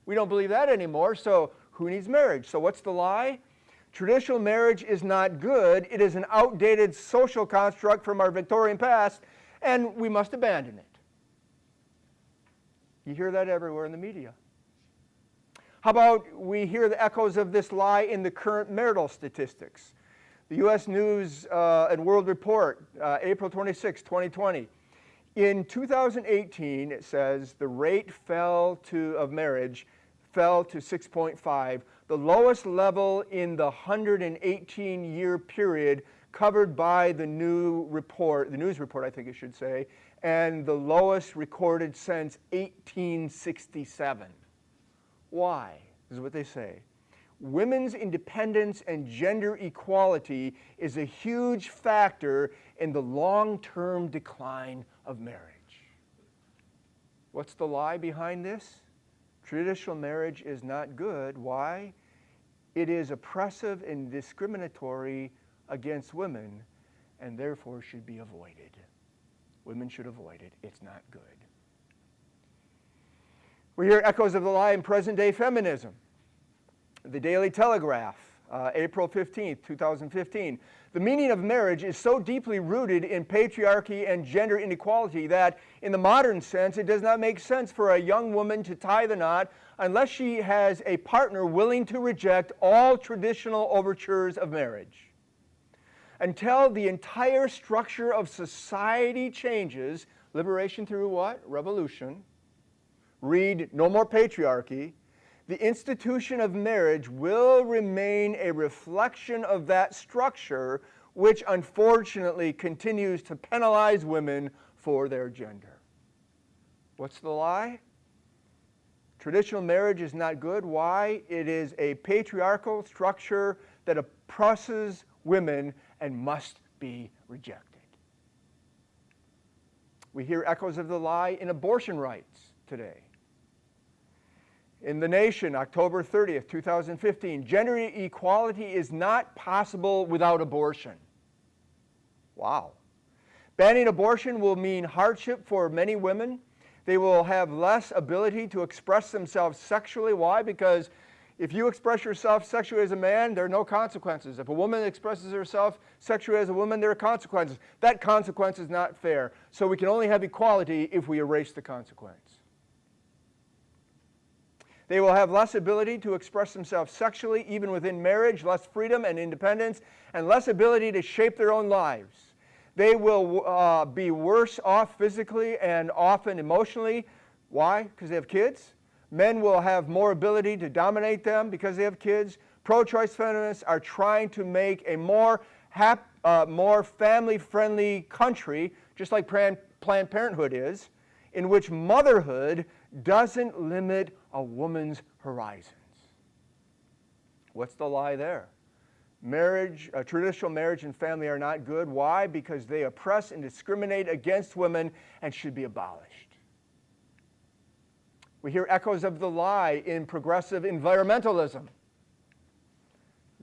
we don't believe that anymore, so who needs marriage? So what's the lie? Traditional marriage is not good. It is an outdated social construct from our Victorian past, and we must abandon it. You hear that everywhere in the media. How about we hear the echoes of this lie in the current marital statistics? The U.S. News and World Report, April 26, 2020. In 2018, it says the rate of marriage fell to 6.5, the lowest level in the 118-year period covered by the news report, I think it should say, and the lowest recorded since 1867. Why? This is what they say. Women's independence and gender equality is a huge factor in the long-term decline of marriage. What's the lie behind this? Traditional marriage is not good. Why? It is oppressive and discriminatory against women and therefore should be avoided. Women should avoid it. It's not good. We hear echoes of the lie in present-day feminism. The Daily Telegraph, April 15th, 2015. The meaning of marriage is so deeply rooted in patriarchy and gender inequality that, in the modern sense, it does not make sense for a young woman to tie the knot unless she has a partner willing to reject all traditional overtures of marriage. Until the entire structure of society changes, liberation through what? Revolution. Read, no more patriarchy. The institution of marriage will remain a reflection of that structure, which unfortunately continues to penalize women for their gender. What's the lie? Traditional marriage is not good. Why? It is a patriarchal structure that oppresses women and must be rejected. We hear echoes of the lie in abortion rights today. In The Nation, October 30th, 2015, gender equality is not possible without abortion. Wow. Banning abortion will mean hardship for many women. They will have less ability to express themselves sexually. Why? Because if you express yourself sexually as a man, there are no consequences. If a woman expresses herself sexually as a woman, there are consequences. That consequence is not fair. So we can only have equality if we erase the consequence. They will have less ability to express themselves sexually, even within marriage, less freedom and independence, and less ability to shape their own lives. They will be worse off physically and often emotionally. Why? Because they have kids. Men will have more ability to dominate them because they have kids. Pro-choice feminists are trying to make a more family-friendly country, just like Planned Parenthood is, in which motherhood doesn't limit a woman's horizons. What's the lie there? Traditional marriage and family are not good. Why? Because they oppress and discriminate against women and should be abolished. We hear echoes of the lie in progressive environmentalism.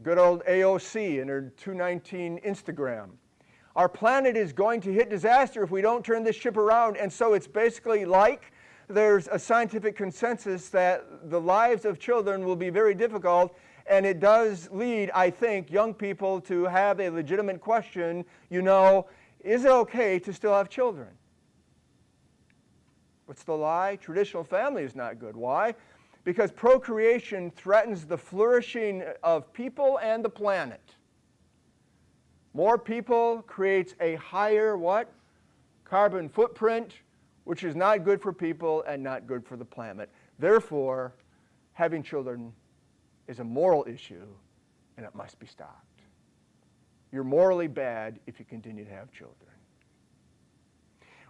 Good old AOC and her 219 Instagram. Our planet is going to hit disaster if we don't turn this ship around, and so it's basically like there's a scientific consensus that the lives of children will be very difficult, and it does lead, I think, young people to have a legitimate question, is it okay to still have children? What's the lie? Traditional family is not good. Why? Because procreation threatens the flourishing of people and the planet. More people creates a higher what? Carbon footprint, which is not good for people and not good for the planet. Therefore, having children is a moral issue, and it must be stopped. You're morally bad if you continue to have children.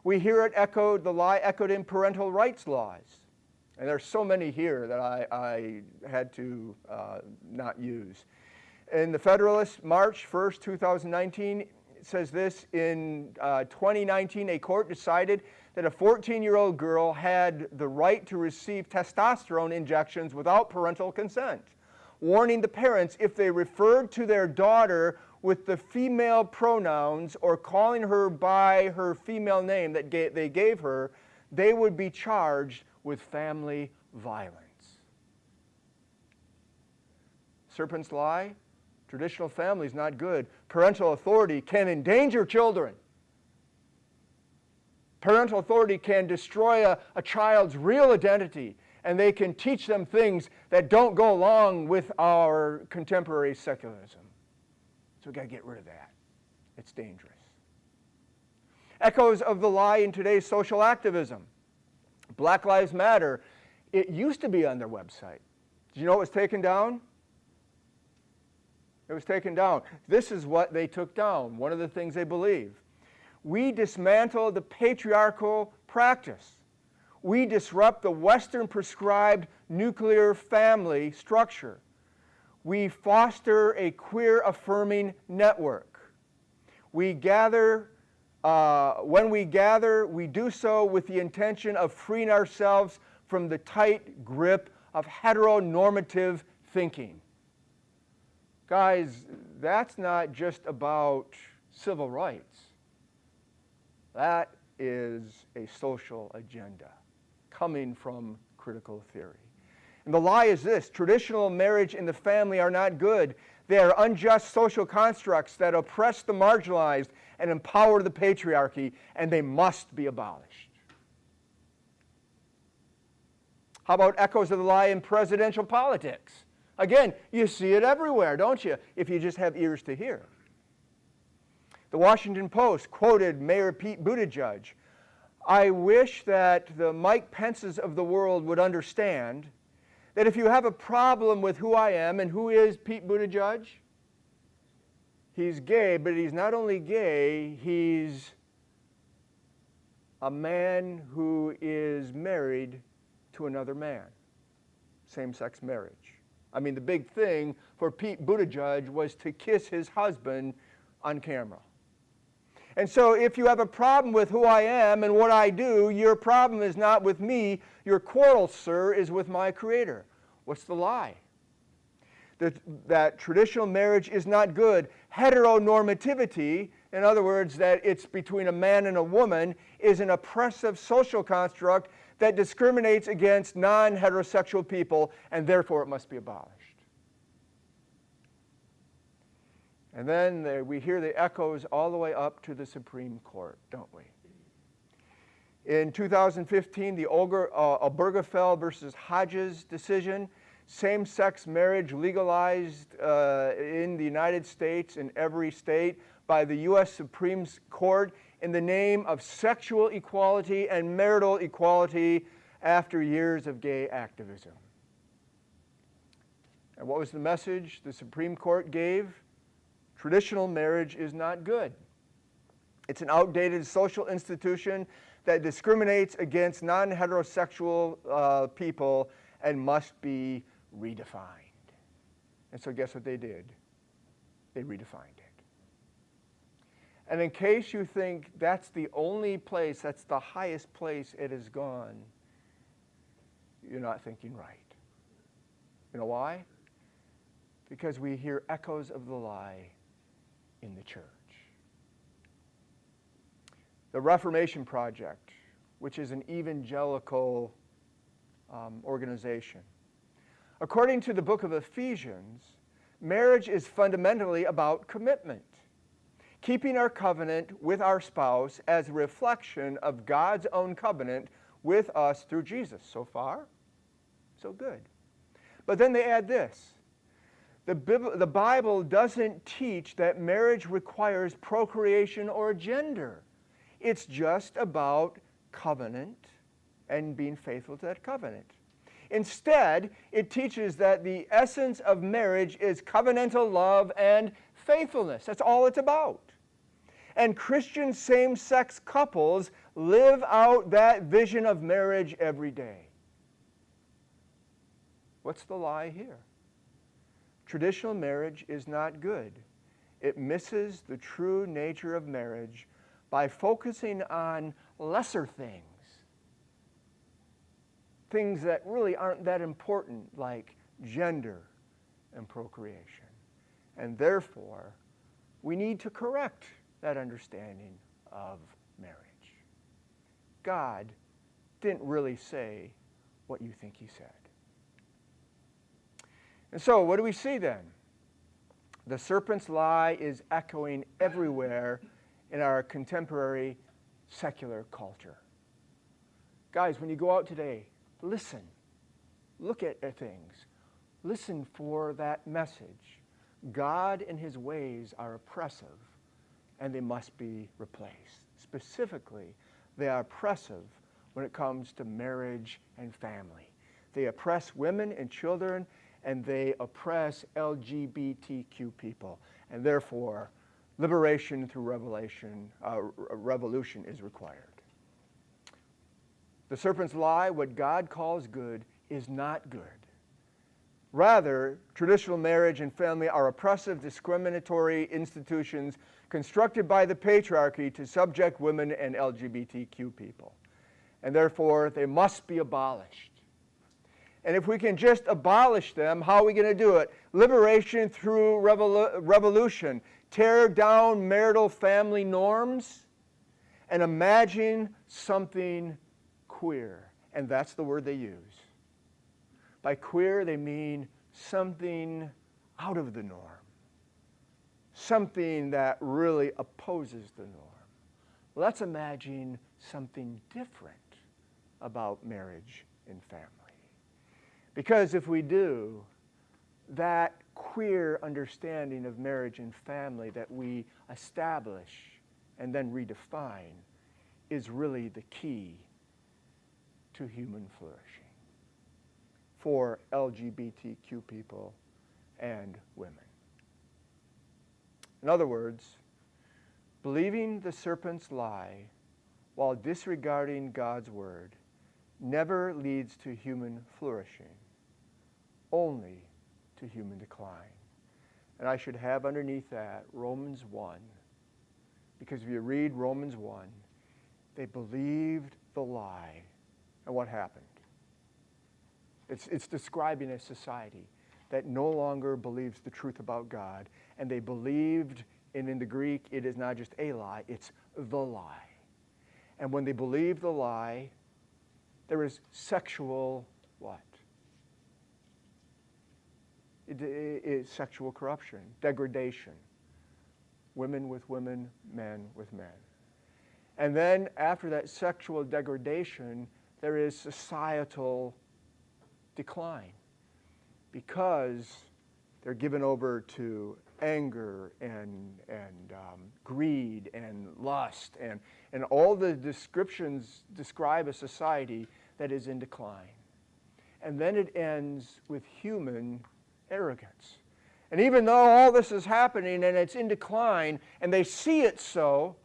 We hear it echoed, the lie echoed in parental rights laws. And there's so many here that I had to not use. In the Federalist, March 1st, 2019, it says this, in 2019, a court decided that a 14-year-old girl had the right to receive testosterone injections without parental consent, warning the parents if they referred to their daughter with the female pronouns or calling her by her female name that they gave her, they would be charged with family violence. Serpent's lie, traditional family is not good. Parental authority can endanger children. Parental authority can destroy a child's real identity, and they can teach them things that don't go along with our contemporary secularism. So we've got to get rid of that. It's dangerous. Echoes of the lie in today's social activism. Black Lives Matter, it used to be on their website. Did you know it was taken down? It was taken down. This is what they took down, one of the things they believe. We dismantle the patriarchal practice. We disrupt the Western prescribed nuclear family structure. We foster a queer-affirming network. We gather, when we gather, we do so with the intention of freeing ourselves from the tight grip of heteronormative thinking. Guys, that's not just about civil rights. That is a social agenda coming from critical theory. And the lie is this: traditional marriage and the family are not good. They are unjust social constructs that oppress the marginalized and empower the patriarchy, and they must be abolished. How about echoes of the lie in presidential politics? Again, you see it everywhere, don't you, if you just have ears to hear. The Washington Post quoted Mayor Pete Buttigieg, "I wish that the Mike Pences of the world would understand that if you have a problem with who I am," and who is Pete Buttigieg? He's gay, but he's not only gay, he's a man who is married to another man. Same-sex marriage. I mean, the big thing for Pete Buttigieg was to kiss his husband on camera. And so if you have a problem with who I am and what I do, your problem is not with me. Your quarrel, sir, is with my Creator. What's the lie? That traditional marriage is not good. Heteronormativity, in other words, that it's between a man and a woman, is an oppressive social construct that discriminates against non-heterosexual people, and therefore it must be abolished. And then we hear the echoes all the way up to the Supreme Court, don't we? In 2015, the Obergefell versus Hodges decision, same-sex marriage legalized in the United States, in every state, by the U.S. Supreme Court in the name of sexual equality and marital equality after years of gay activism. And what was the message the Supreme Court gave? Traditional marriage is not good. It's an outdated social institution that discriminates against non-heterosexual people and must be redefined. And so guess what they did? They redefined it. And in case you think that's the only place, that's the highest place it has gone, you're not thinking right. You know why? Because we hear echoes of the lie in the church. The Reformation Project, which is an evangelical organization. According to the book of Ephesians, marriage is fundamentally about commitment. Keeping our covenant with our spouse as a reflection of God's own covenant with us through Jesus. So far, so good. But then they add this. The Bible doesn't teach that marriage requires procreation or gender. It's just about covenant and being faithful to that covenant. Instead, it teaches that the essence of marriage is covenantal love and faithfulness. That's all it's about. And Christian same-sex couples live out that vision of marriage every day. What's the lie here? Traditional marriage is not good. It misses the true nature of marriage by focusing on lesser things. Things that really aren't that important, like gender and procreation. And therefore, we need to correct that understanding of marriage. God didn't really say what you think he said. And so, what do we see then? The serpent's lie is echoing everywhere in our contemporary secular culture. Guys, when you go out today, listen. Look at things. Listen for that message. God and his ways are oppressive, and they must be replaced. Specifically, they are oppressive when it comes to marriage and family. They oppress women and children, and they oppress LGBTQ people. And therefore, liberation through revolution is required. The serpent's lie, what God calls good, is not good. Rather, traditional marriage and family are oppressive, discriminatory institutions constructed by the patriarchy to subject women and LGBTQ people. And therefore, they must be abolished. And if we can just abolish them, how are we going to do it? Liberation through revolution. Tear down marital family norms and imagine something queer. And that's the word they use. By queer, they mean something out of the norm. Something that really opposes the norm. Let's imagine something different about marriage and family. Because if we do, that queer understanding of marriage and family that we establish and then redefine is really the key to human flourishing for LGBTQ people and women. In other words, believing the serpent's lie while disregarding God's word never leads to human flourishing, only to human decline. And I should have underneath that Romans 1, because if you read Romans 1, they believed the lie, and what happened? It's describing a society that no longer believes the truth about God, and they believed, and in the Greek, it is not just a lie, it's the lie. And when they believed the lie, there is sexual what? It is sexual corruption, degradation. Women with women, men with men. And then after that sexual degradation, there is societal decline because they're given over to anger and greed and lust and all the descriptions describe a society that is in decline. And then it ends with human arrogance. And even though all this is happening and it's in decline and they see it so,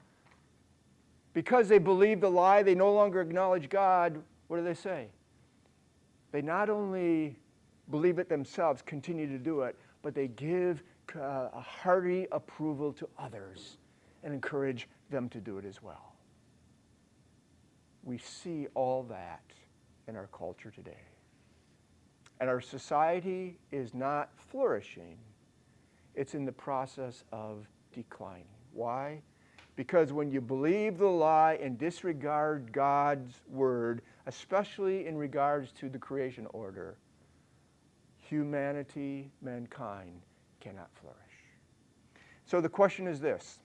because they believe the lie, they no longer acknowledge God, what do they say? They not only believe it themselves, continue to do it, but they give a hearty approval to others and encourage them to do it as well. We see all that in our culture today. And our society is not flourishing. It's in the process of declining. Why? Because when you believe the lie and disregard God's word, especially in regards to the creation order, humanity, mankind, cannot flourish. So the question is this.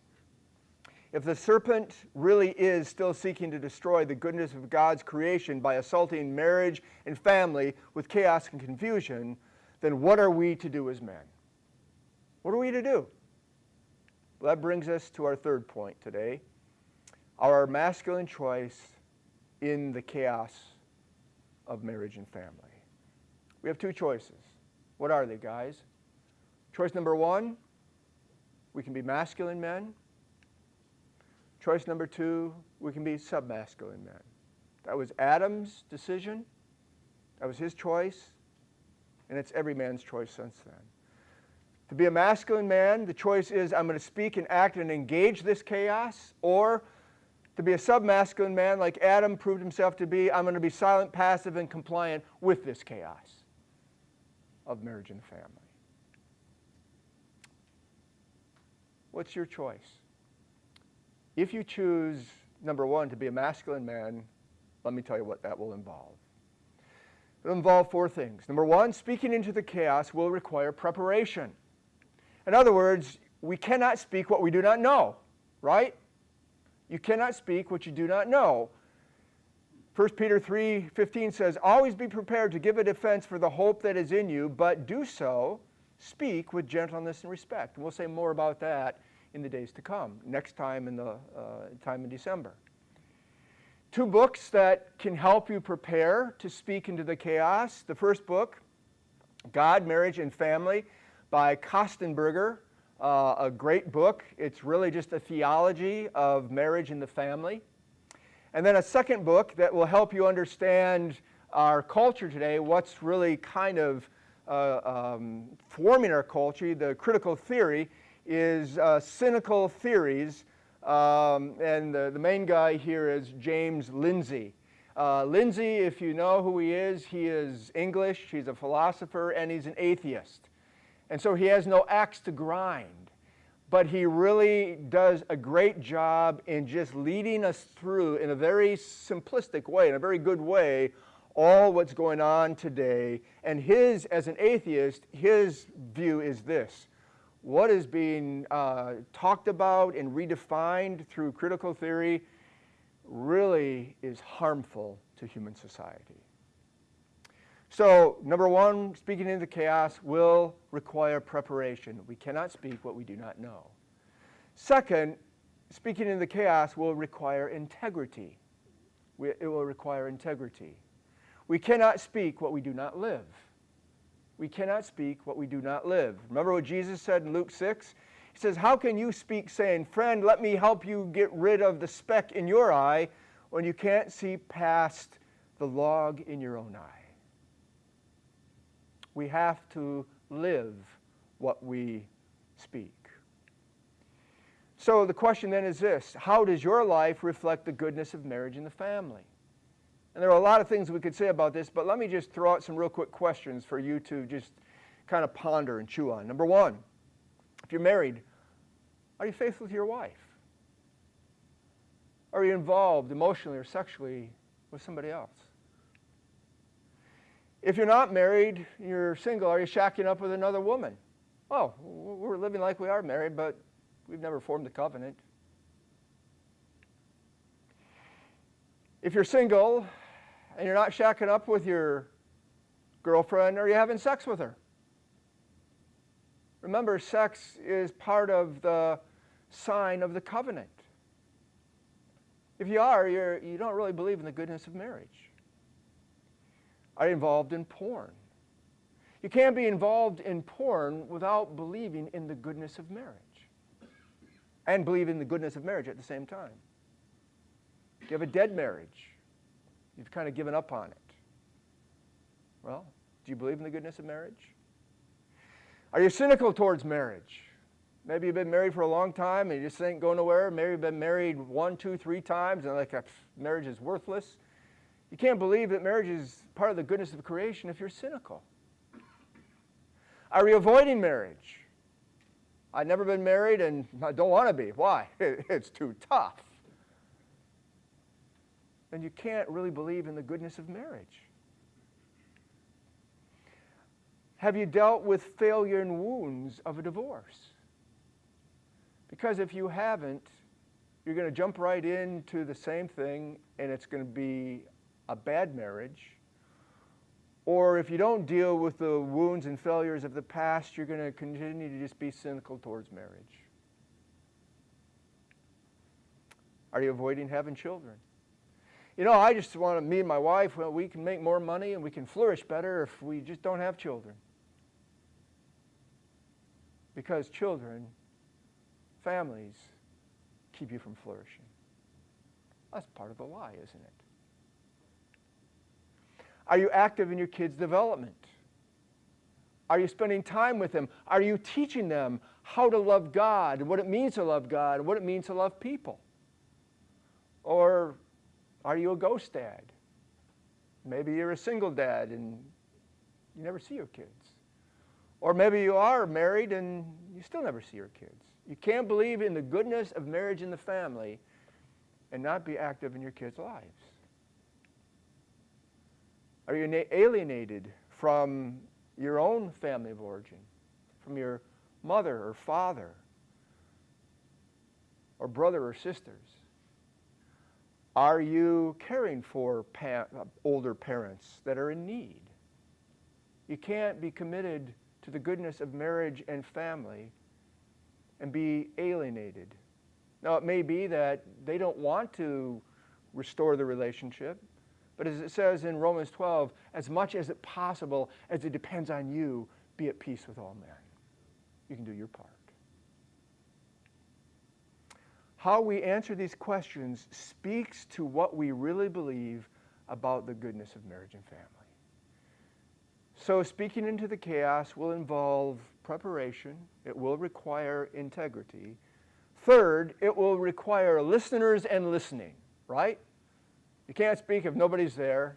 If the serpent really is still seeking to destroy the goodness of God's creation by assaulting marriage and family with chaos and confusion, then what are we to do as men? What are we to do? Well, that brings us to our third point today. Our masculine choice in the chaos of marriage and family. We have two choices. What are they, guys? Choice number one, we can be masculine men. Choice number two, we can be submasculine men. That was Adam's decision. That was his choice. And it's every man's choice since then. To be a masculine man, the choice is I'm going to speak and act and engage this chaos. Or to be a submasculine man, like Adam proved himself to be, I'm going to be silent, passive, and compliant with this chaos of marriage and family. What's your choice? If you choose, number one, to be a masculine man, let me tell you what that will involve. It will involve four things. Number one, speaking into the chaos will require preparation. In other words, we cannot speak what we do not know, right? You cannot speak what you do not know. 1 Peter 3:15 says, always be prepared to give a defense for the hope that is in you, but do so, speak with gentleness and respect. And we'll say more about that in the days to come, next time in the time in December. Two books that can help you prepare to speak into the chaos. The first book, God, Marriage, and Family by Kostenberger, a great book. It's really just a theology of marriage and the family. And then a second book that will help you understand our culture today, what's really kind of forming our culture, the critical theory, is cynical theories. And the main guy here is James Lindsay. Lindsay, if you know who he is English, he's a philosopher, and he's an atheist. And so he has no axe to grind. But he really does a great job in just leading us through, in a very simplistic way, in a very good way, all what's going on today. And his, as an atheist, his view is this. What is being talked about and redefined through critical theory really is harmful to human society. So, number one, speaking into chaos will require preparation. We cannot speak what we do not know. Second, speaking into chaos will require integrity. It will require integrity. We cannot speak what we do not live. We cannot speak what we do not live. Remember what Jesus said in Luke 6? He says, how can you speak saying, friend, let me help you get rid of the speck in your eye when you can't see past the log in your own eye? We have to live what we speak. So the question then is this: how does your life reflect the goodness of marriage and the family? And there are a lot of things we could say about this, but let me just throw out some real quick questions for you to just kind of ponder and chew on. Number one, if you're married, are you faithful to your wife? Are you involved emotionally or sexually with somebody else? If you're not married, you're single, are you shacking up with another woman? Oh, we're living like we are married, but we've never formed a covenant. If you're single and you're not shacking up with your girlfriend, are you having sex with her? Remember, sex is part of the sign of the covenant. If you are, you don't really believe in the goodness of marriage. Are you involved in porn? You can't be involved in porn without believing in the goodness of marriage. And believe in the goodness of marriage at the same time. If you have a dead marriage, you've kind of given up on it. Well, do you believe in the goodness of marriage? Are you cynical towards marriage? Maybe you've been married for a long time and you just ain't going nowhere. Maybe you've been married 1, 2, 3 times and like marriage is worthless. You can't believe that marriage is part of the goodness of creation if you're cynical. Are you avoiding marriage? I've never been married and I don't want to be. Why? It's too tough. Then you can't really believe in the goodness of marriage. Have you dealt with failure and wounds of a divorce? Because if you haven't, you're going to jump right into the same thing and it's going to be a bad marriage. Or if you don't deal with the wounds and failures of the past, you're going to continue to just be cynical towards marriage. Are you avoiding having children? You know, I just want to, me and my wife, well, we can make more money and we can flourish better if we just don't have children. Because children, families, keep you from flourishing. That's part of the lie, isn't it? Are you active in your kids' development? Are you spending time with them? Are you teaching them how to love God, and what it means to love God, and what it means to love people? Or are you a ghost dad? Maybe you're a single dad and you never see your kids. Or maybe you are married and you still never see your kids. You can't believe in the goodness of marriage and the family and not be active in your kids' lives. Are you alienated from your own family of origin, from your mother or father or brother or sisters? Are you caring for older parents that are in need? You can't be committed to the goodness of marriage and family and be alienated. Now, it may be that they don't want to restore the relationship, but as it says in Romans 12, as much as it possible, as it depends on you, be at peace with all men. You can do your part. How we answer these questions speaks to what we really believe about the goodness of marriage and family. So speaking into the chaos will involve preparation. It will require integrity. Third, it will require listeners and listening, right? You can't speak if nobody's there.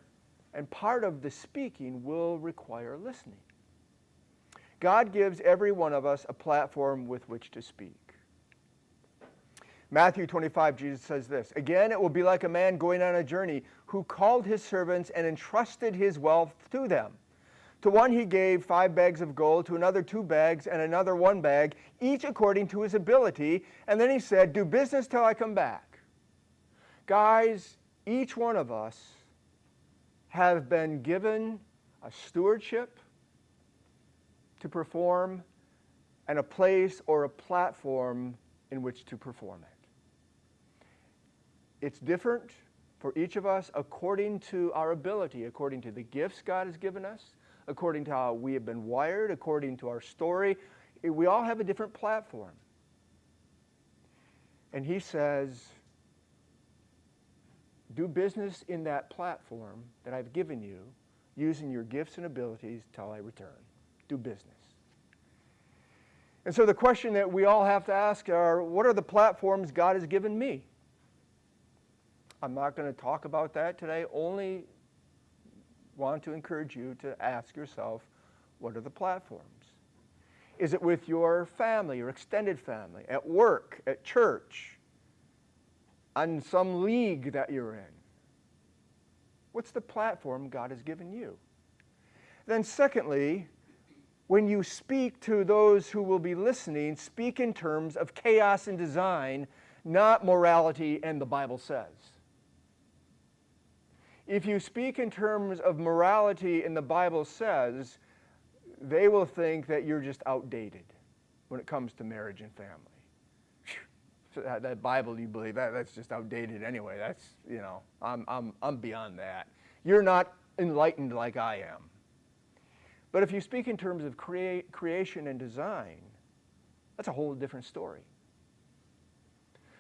And part of the speaking will require listening. God gives every one of us a platform with which to speak. Matthew 25, Jesus says this, "Again, it will be like a man going on a journey who called his servants and entrusted his wealth to them. To one he gave 5 bags of gold, to another 2 bags, and another 1 bag, each according to his ability. And then he said, 'Do business till I come back.'" Guys, each one of us have been given a stewardship to perform and a place or a platform in which to perform it. It's different for each of us according to our ability, according to the gifts God has given us, according to how we have been wired, according to our story. We all have a different platform. And he says, do business in that platform that I've given you, using your gifts and abilities till I return. Do business. And so the question that we all have to ask are, what are the platforms God has given me? I'm not going to talk about that today, only want to encourage you to ask yourself, what are the platforms? Is it with your family, your extended family, at work, at church, on some league that you're in? What's the platform God has given you? Then secondly, when you speak to those who will be listening, speak in terms of chaos and design, not morality and the Bible says. If you speak in terms of morality and the Bible says, they will think that you're just outdated when it comes to marriage and family. So that Bible you believe, that's just outdated anyway. That's, you know, I'm beyond that. You're not enlightened like I am. But if you speak in terms of creation and design, that's a whole different story.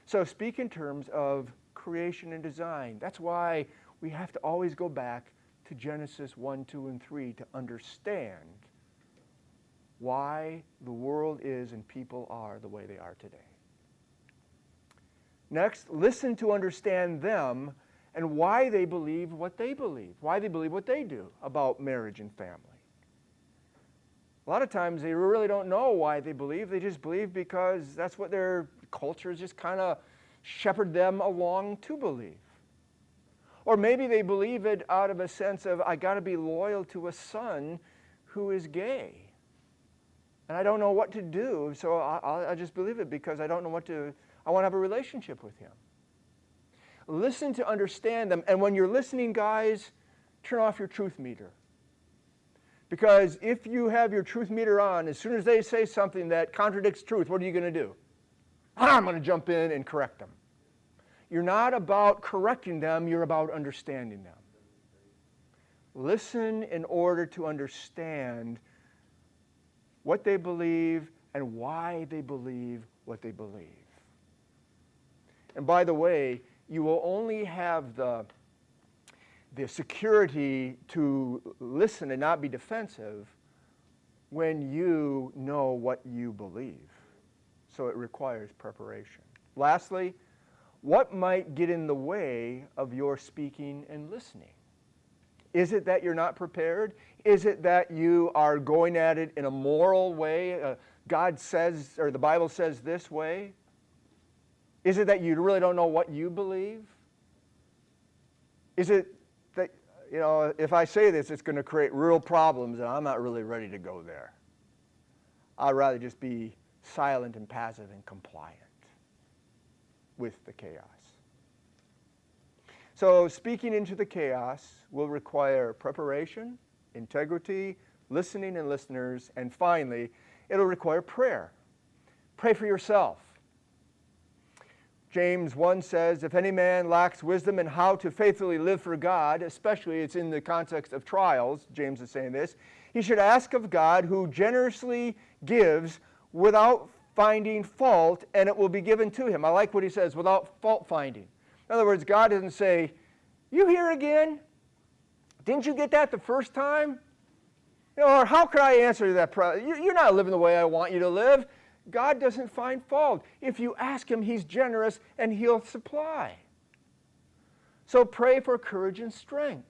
So speak in terms of creation and design. That's why we have to always go back to Genesis 1, 2, and 3 to understand why the world is and people are the way they are today. Next, listen to understand them and why they believe what they believe, why they believe what they do about marriage and family. A lot of times they really don't know why they believe. They just believe because that's what their culture has just kind of shepherded them along to believe. Or maybe they believe it out of a sense of, I got to be loyal to a son who is gay. And I don't know what to do, so I just believe it because I don't know what to, I want to have a relationship with him. Listen to understand them. And when you're listening, guys, turn off your truth meter. Because if you have your truth meter on, as soon as they say something that contradicts truth, what are you going to do? I'm going to jump in and correct them. You're not about correcting them, you're about understanding them. Listen in order to understand what they believe and why they believe what they believe. And by the way, you will only have the security to listen and not be defensive when you know what you believe. So it requires preparation. Lastly, what might get in the way of your speaking and listening? Is it that you're not prepared? Is it that you are going at it in a moral way? God says, or the Bible says this way? Is it that you really don't know what you believe? Is it that, if I say this, it's going to create real problems, and I'm not really ready to go there? I'd rather just be silent and passive and compliant with the chaos. So speaking into the chaos will require preparation, integrity, listening and listeners, and finally, it'll require prayer. Pray for yourself. James 1 says, if any man lacks wisdom in how to faithfully live for God, especially it's in the context of trials, James is saying this, he should ask of God, who generously gives without finding fault, and it will be given to him. I like what he says, without fault finding. In other words, God doesn't say, you here again? Didn't you get that the first time? Or how could I answer that prayer? You're not living the way I want you to live. God doesn't find fault. If you ask him, he's generous and he'll supply. So pray for courage and strength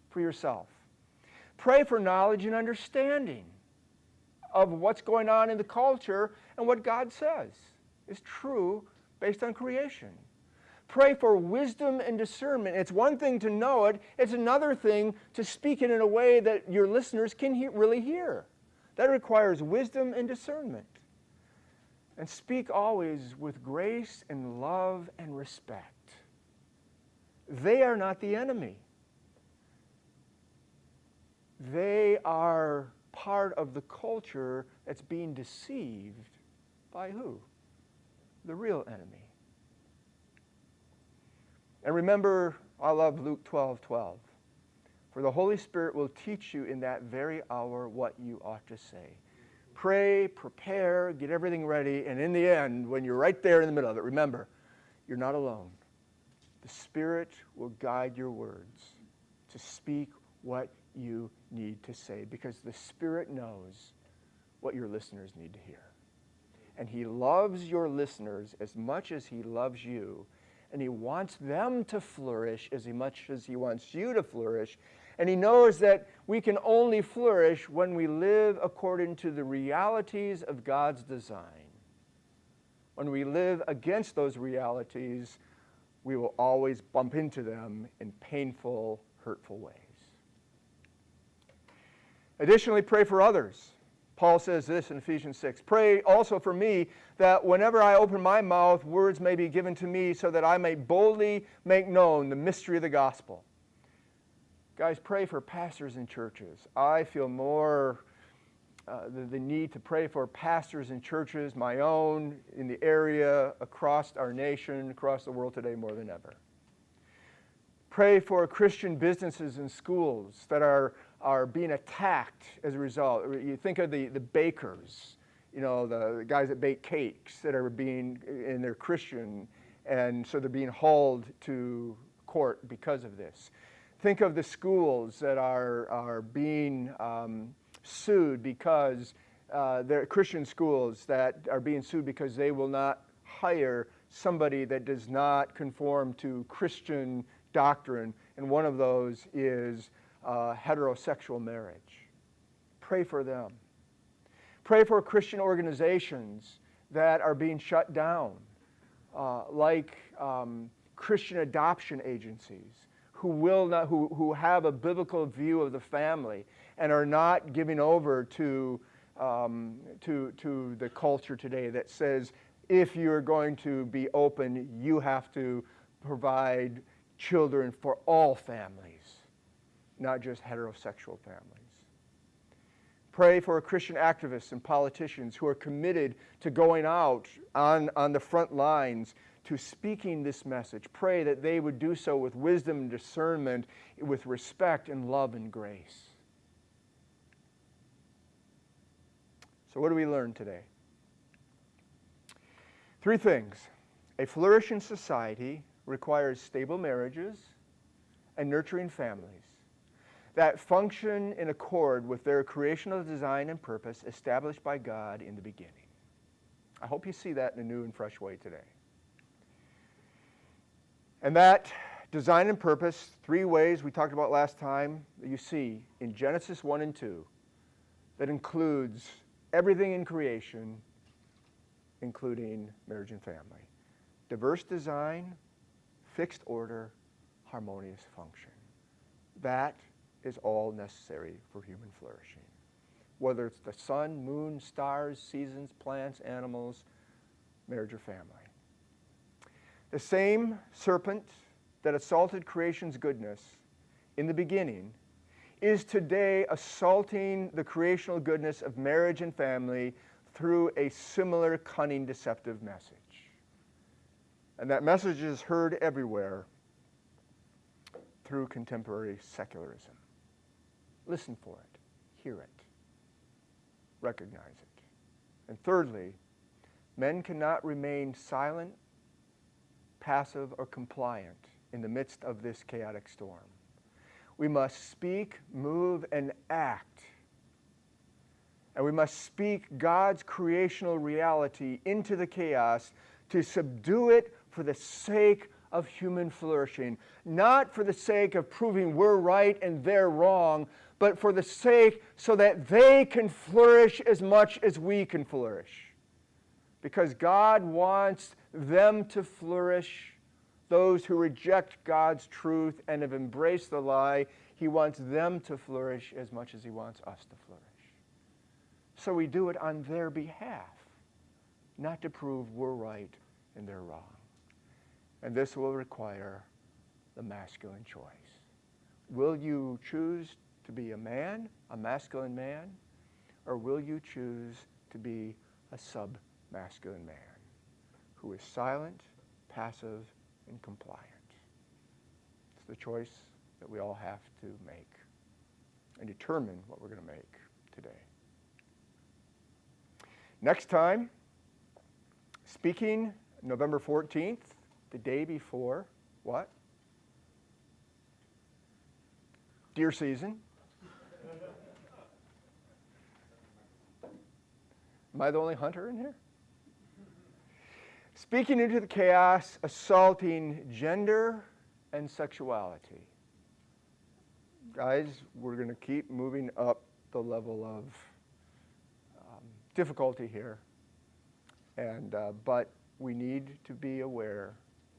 for yourself. Pray for knowledge and understanding of what's going on in the culture and what God says is true based on creation. Pray for wisdom and discernment. It's one thing to know it. It's another thing to speak it in a way that your listeners can really hear. That requires wisdom and discernment. And speak always with grace and love and respect. They are not the enemy. They are part of the culture that's being deceived by who? The real enemy. And remember, I love Luke 12:12. For the Holy Spirit will teach you in that very hour what you ought to say. Pray, prepare, get everything ready, and in the end, when you're right there in the middle of it, remember, you're not alone. The Spirit will guide your words to speak what you need to say, because the Spirit knows what your listeners need to hear. And He loves your listeners as much as He loves you, and He wants them to flourish as much as He wants you to flourish. And He knows that we can only flourish when we live according to the realities of God's design. When we live against those realities, we will always bump into them in painful, hurtful ways. Additionally, pray for others. Paul says this in Ephesians 6. Pray also for me that whenever I open my mouth, words may be given to me so that I may boldly make known the mystery of the gospel. Guys, pray for pastors in churches. I feel more the need to pray for pastors in churches, my own, in the area, across our nation, across the world today more than ever. Pray for Christian businesses and schools that are being attacked as a result. You think of the bakers, the guys that bake cakes that are and they're Christian, and so they're being hauled to court because of this. Think of the schools that are being sued because they're Christian schools that are being sued because they will not hire somebody that does not conform to Christian doctrine, and one of those is heterosexual marriage. Pray for them. Pray for Christian organizations that are being shut down, like Christian adoption agencies who have a biblical view of the family and are not giving over to the culture today that says if you're going to be open, you have to provide children for all families, not just heterosexual families. Pray for Christian activists and politicians who are committed to going out on the front lines to speaking this message. Pray that they would do so with wisdom and discernment, with respect and love and grace. So what do we learn today? 3 things. A flourishing society requires stable marriages and nurturing families that function in accord with their creational design and purpose established by God in the beginning. I hope you see that in a new and fresh way today. And that design and purpose, 3 ways we talked about last time, that you see in Genesis 1 and 2, that includes everything in creation, including marriage and family. Diverse design, fixed order, harmonious function. That is all necessary for human flourishing. Whether it's the sun, moon, stars, seasons, plants, animals, marriage or family. The same serpent that assaulted creation's goodness in the beginning is today assaulting the creational goodness of marriage and family through a similar cunning, deceptive message. And that message is heard everywhere through contemporary secularism. Listen for it, hear it, recognize it. And thirdly, men cannot remain silent, passive, or compliant in the midst of this chaotic storm. We must speak, move, and act. And we must speak God's creational reality into the chaos to subdue it for the sake of human flourishing. Not for the sake of proving we're right and they're wrong, but for the sake so that they can flourish as much as we can flourish. Because God wants them to flourish. Those who reject God's truth and have embraced the lie, He wants them to flourish as much as He wants us to flourish. So we do it on their behalf, not to prove we're right and they're wrong. And this will require the masculine choice. Will you choose to be a man, a masculine man, or will you choose to be a sub-masculine man who is silent, passive, and compliant? It's the choice that we all have to make and determine what we're going to make today. Next time, speaking November 14th, the day before, what? Deer season. Am I the only hunter in here? Speaking into the chaos, assaulting gender and sexuality. Guys, we're going to keep moving up the level of difficulty here. But we need to be aware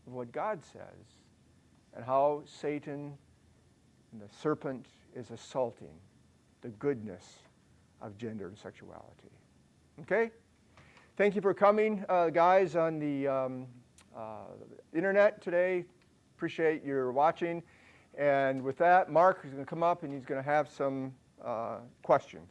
of what God says and how Satan and the serpent is assaulting the goodness of gender and sexuality. Okay? Thank you for coming, guys, on the internet today. Appreciate your watching. And with that, Mark is going to come up and he's going to have some questions.